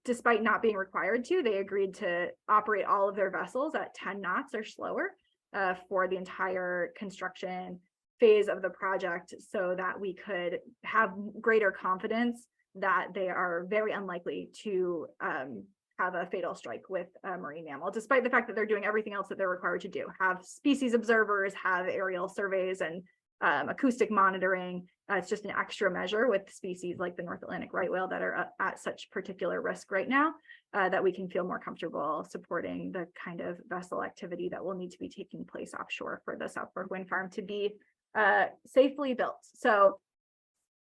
despite not being required to, they agreed to operate all of their vessels at 10 knots or slower for the entire construction phase of the project, so that we could have greater confidence that they are very unlikely to have a fatal strike with a marine mammal, despite the fact that they're doing everything else that they're required to do, have species observers, have aerial surveys and acoustic monitoring. It's just an extra measure with species like the North Atlantic right whale that are at such particular risk right now, that we can feel more comfortable supporting the kind of vessel activity that will need to be taking place offshore for the South Fork Wind Farm to be safely built. So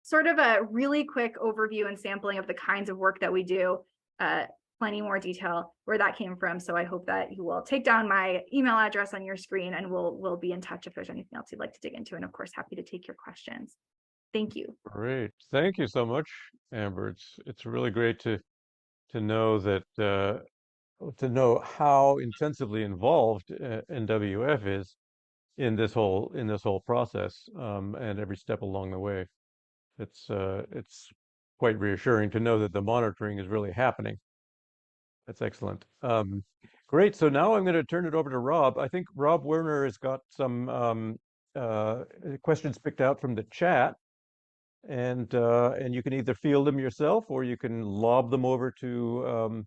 sort of a really quick overview and sampling of the kinds of work that we do, plenty more detail where that came from. So I hope that you will take down my email address on your screen, and we'll be in touch if there's anything else you'd like to dig into. And of course, happy to take your questions. Thank you. Great. Thank you so much, Amber. It's really great to know that to know how intensively involved NWF is in this whole process, and every step along the way. It's quite reassuring to know that the monitoring is really happening. That's excellent. Great. So now I'm going to turn it over to Rob. I think Rob Werner has got some questions picked out from the chat, and you can either field them yourself or you can lob them over to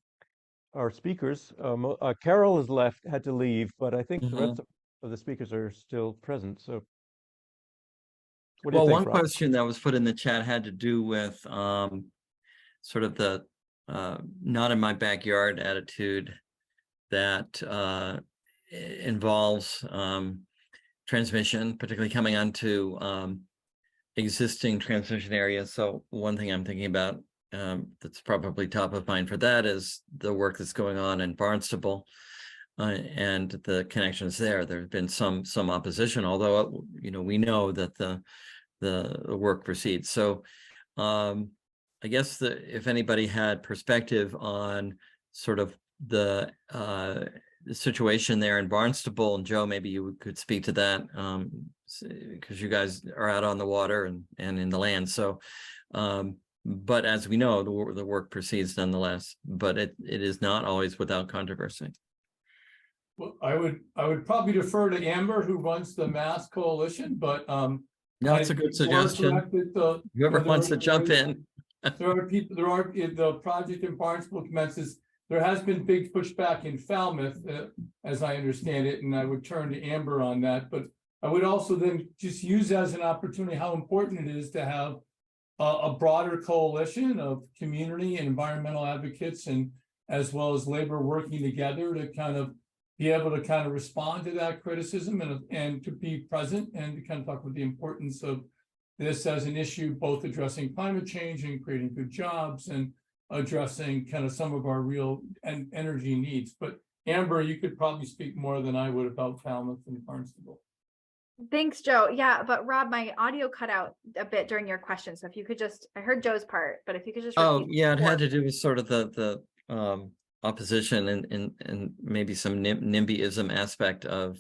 our speakers. Carol has had to leave, but I think the rest of the speakers are still present. So what do you think, one Rob? question that was put in the chat had to do with sort of the not in my backyard attitude that involves transmission, particularly coming onto existing transmission areas. So one thing I'm thinking about that's probably top of mind for that is the work that's going on in Barnstable and the connections there. There's been some opposition, although we know that the work proceeds. So I guess if anybody had perspective on sort of the situation there in Barnstable, and Joe, maybe you could speak to that because you guys are out on the water and in the land. So, but as we know, the work proceeds nonetheless, but it is not always without controversy. Well, I would probably defer to Amber, who runs the Mass Coalition, but no, it's a good suggestion. Whoever wants to jump in. The project in Barnstable commences. There has been big pushback in Falmouth, as I understand it, and I would turn to Amber on that. But I would also then just use as an opportunity how important it is to have a broader coalition of community and environmental advocates, and as well as labor working together to kind of be able to kind of respond to that criticism and to be present and to kind of talk about the importance of this as an issue, both addressing climate change and creating good jobs and addressing kind of some of our real energy needs. But Amber, you could probably speak more than I would about Falmouth and Barnstable. Thanks, Joe. Yeah, but Rob, my audio cut out a bit during your question. So if you could just, I heard Joe's part, but if you could just repeat. Yeah, it had to do with sort of the opposition and maybe some NIMBYism aspect of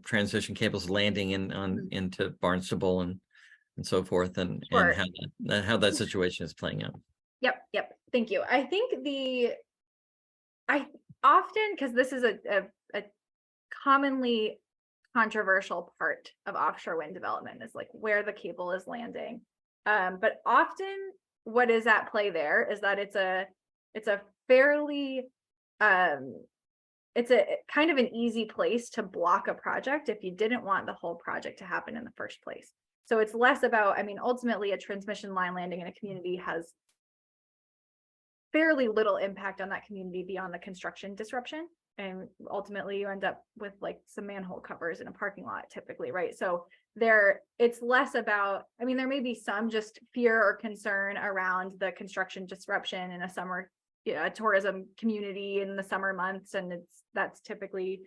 transmission cables landing into Barnstable and so forth, and Sure. and how that situation is playing out. Yep. Thank you. I think I often, because this is a commonly controversial part of offshore wind development, is like where the cable is landing. But often what is at play there is that it's a fairly it's a kind of an easy place to block a project if you didn't want the whole project to happen in the first place. So it's less about, I mean, ultimately a transmission line landing in a community has fairly little impact on that community beyond the construction disruption. And ultimately you end up with like some manhole covers in a parking lot typically, right? So it's less about, I mean, there may be some just fear or concern around the construction disruption in a summer, a tourism community in the summer months. And that's typically,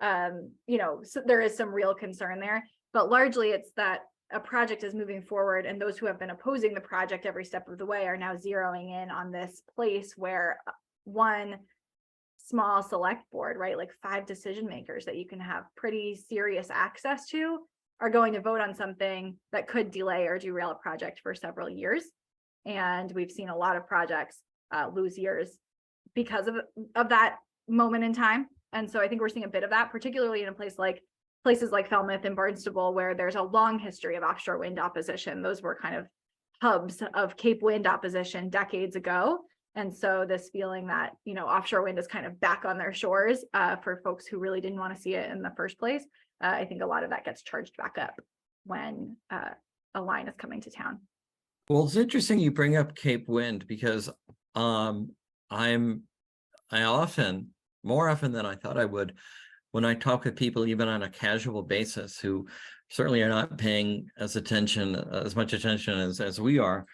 so there is some real concern there, but largely it's that a project is moving forward, and those who have been opposing the project every step of the way are now zeroing in on this place where one small select board, right, like 5 decision makers that you can have pretty serious access to, are going to vote on something that could delay or derail a project for several years. And we've seen a lot of projects lose years because of that moment in time. And so I think we're seeing a bit of that, particularly in a places like Falmouth and Barnstable, where there's a long history of offshore wind opposition. Those were kind of hubs of Cape Wind opposition decades ago. And so this feeling that, offshore wind is kind of back on their shores for folks who really didn't want to see it in the first place. I think a lot of that gets charged back up when a line is coming to town. Well, it's interesting you bring up Cape Wind, because I often, more often than I thought I would, when I talk with people, even on a casual basis, who certainly are not paying as much attention as we are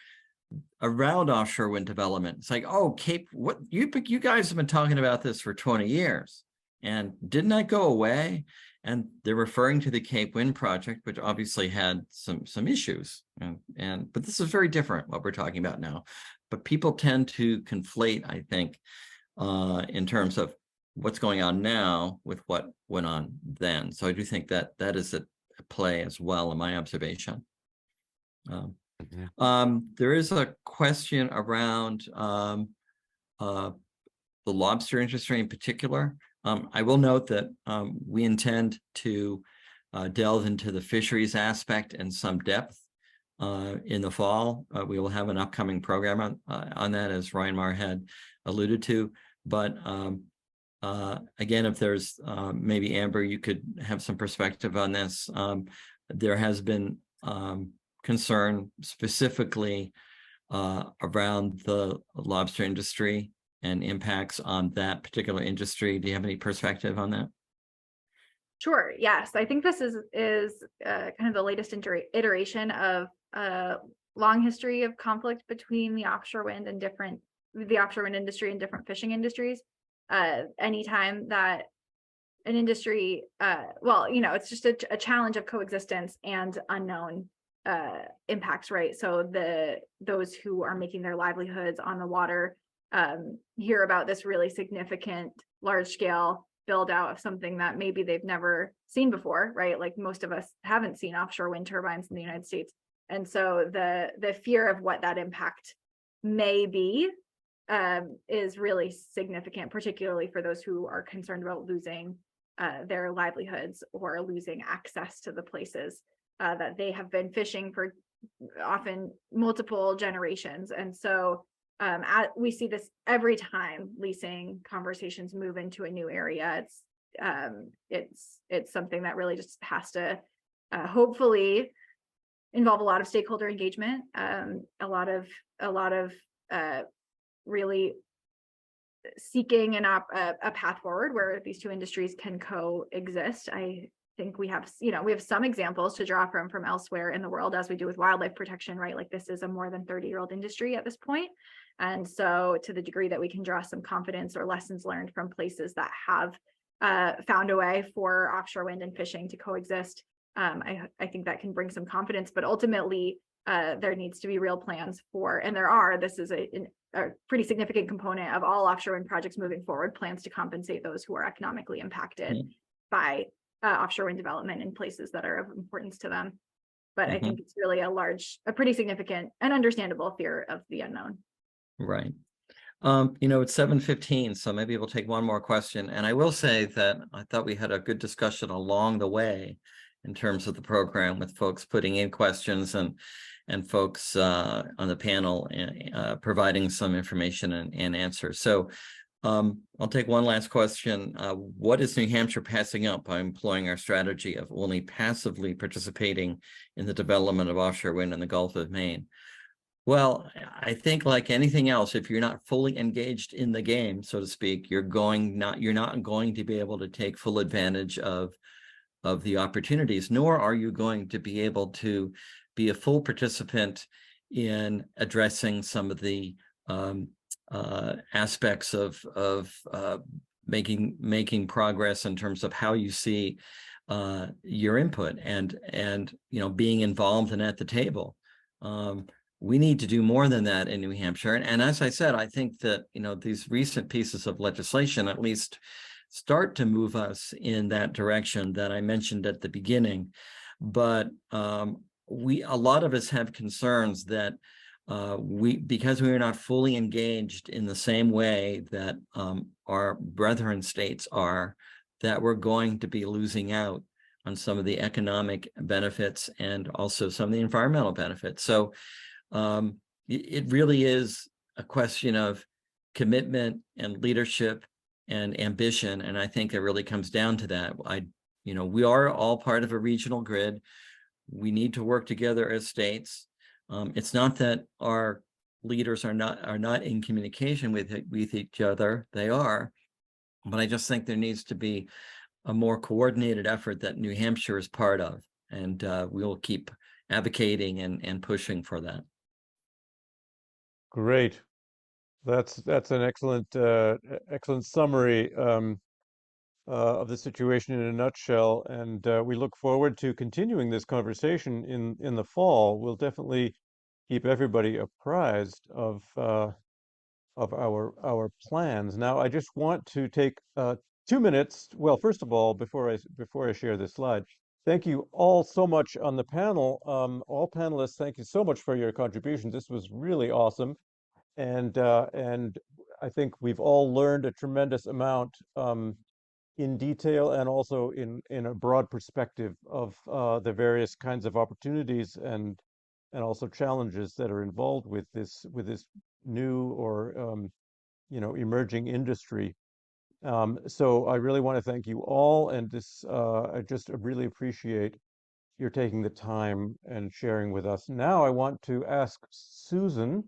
around offshore wind development. It's like, oh, what you guys have been talking about this for 20 years, and didn't that go away? And they're referring to the Cape Wind project, which obviously had some issues, but this is very different what we're talking about now. But people tend to conflate, I think, in terms of what's going on now with what went on then. So I do think that is at play as well, in my observation. There is a question around the lobster industry in particular. I will note that we intend to delve into the fisheries aspect in some depth in the fall. We will have an upcoming program on that, as Ryan Marr had alluded to. But again, if there's maybe Amber, you could have some perspective on this. There has been concern specifically around the lobster industry and impacts on that particular industry. Do you have any perspective on that? Sure. Yes, I think this is kind of the latest iteration of a long history of conflict between the offshore wind industry and different fishing industries. Anytime that an industry, well, it's just a challenge of coexistence and unknown impacts, right? So those who are making their livelihoods on the water hear about this really significant large scale build out of something that maybe they've never seen before, right? Like most of us haven't seen offshore wind turbines in the United States. And so the fear of what that impact may be is really significant, particularly for those who are concerned about losing their livelihoods or losing access to the places that they have been fishing for often multiple generations. And so we see this every time leasing conversations move into a new area. It's something that really just has to hopefully involve a lot of stakeholder engagement, a lot of really seeking a path forward where these two industries can coexist. I think we have some examples to draw from elsewhere in the world, as we do with wildlife protection, right? Like this is a more than 30-year-old industry at this point. And so to the degree that we can draw some confidence or lessons learned from places that have found a way for offshore wind and fishing to coexist, I think that can bring some confidence, but ultimately there needs to be real plans this is a pretty significant component of all offshore wind projects moving forward, plans to compensate those who are economically impacted by offshore wind development in places that are of importance to them. But I think it's really a pretty significant and understandable fear of the unknown. Right. It's 7:15, so maybe we'll take one more question. And I will say that I thought we had a good discussion along the way in terms of the program, with folks putting in questions and folks on the panel providing some information and answers. So I'll take one last question. What is New Hampshire passing up by employing our strategy of only passively participating in the development of offshore wind in the Gulf of Maine? Well, I think like anything else, if you're not fully engaged in the game, so to speak, you're not going to be able to take full advantage of the opportunities, nor are you going to be able to be a full participant in addressing some of the aspects of making progress in terms of how you see your input and being involved and at the table. We need to do more than that in New Hampshire. And as I said, I think that, these recent pieces of legislation at least start to move us in that direction that I mentioned at the beginning. But a lot of us have concerns that because we are not fully engaged in the same way that our brethren states are, that we're going to be losing out on some of the economic benefits and also some of the environmental benefits. So it really is a question of commitment and leadership and ambition. And I think it really comes down to that. We are all part of a regional grid. We need to work together as states. It's not that our leaders are not in communication with each other. They are, but I just think there needs to be a more coordinated effort that New Hampshire is part of, and we'll keep advocating and pushing for that. Great. That's an excellent summary of the situation in a nutshell, and we look forward to continuing this conversation in the fall. We'll definitely keep everybody apprised of our plans. Now, I just want to take 2 minutes. Well, first of all, before I share this slide, thank you all so much on the panel. All panelists, thank you so much for your contributions. This was really awesome. And I think we've all learned a tremendous amount in detail and also in a broad perspective of the various kinds of opportunities and also challenges that are involved with this new or emerging industry. So I really want to thank you all, and I just really appreciate your taking the time and sharing with us. Now I want to ask Susan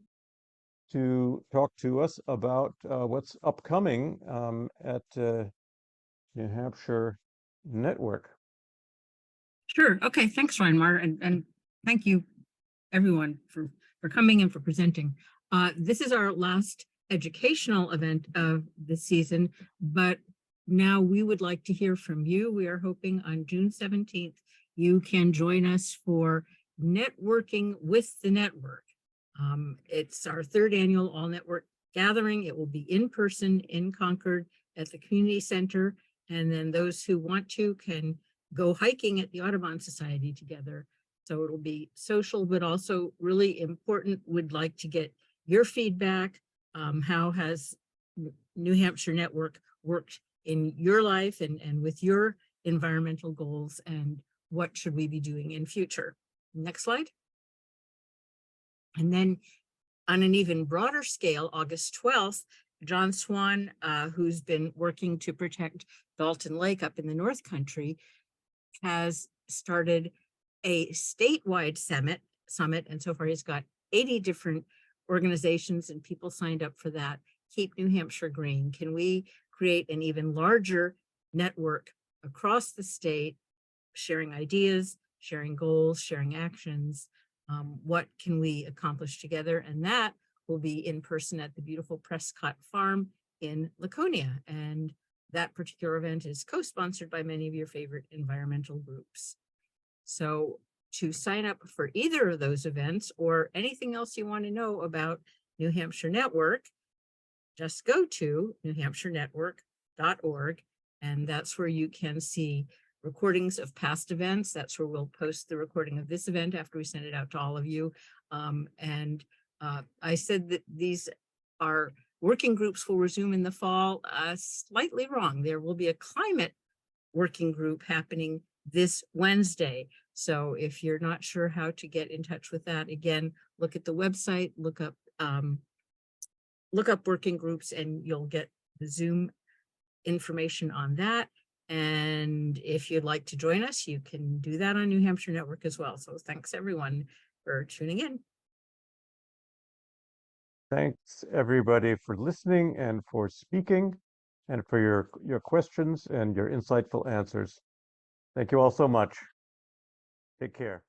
to talk to us about what's upcoming at New Hampshire Network. Sure. Okay. Thanks, Reinmar. And thank you, everyone, for coming and for presenting. This is our last educational event of the season, but now we would like to hear from you. We are hoping on June 17th, you can join us for Networking with the Network. It's our third annual All Network gathering. It will be in person in Concord at the community center. And then those who want to can go hiking at the Audubon Society together. So it'll be social, but also really important. Would like to get your feedback. How has New Hampshire Network worked in your life and with your environmental goals, and what should we be doing in future? Next slide. And then on an even broader scale, August 12th, John Swan, who's been working to protect Dalton Lake up in the North Country, has started a statewide summit. And so far he's got 80 different organizations and people signed up for that. Keep New Hampshire green. Can we create an even larger network across the state, sharing ideas, sharing goals, sharing actions? What can we accomplish together? And that will be in person at the beautiful Prescott Farm in Laconia. And that particular event is co-sponsored by many of your favorite environmental groups. So to sign up for either of those events or anything else you want to know about New Hampshire Network, just go to newhampshirenetwork.org, and that's where you can see recordings of past events. That's where we'll post the recording of this event after we send it out to all of you. I said that these are working groups will resume in the fall. Slightly wrong. There will be a climate working group happening this Wednesday. So if you're not sure how to get in touch with that, again, look at the website, look up working groups, and you'll get the Zoom information on that. And if you'd like to join us, you can do that on New Hampshire Network as well. So thanks everyone for tuning in. Thanks everybody for listening and for speaking and for your questions and your insightful answers. Thank you all so much. Take care.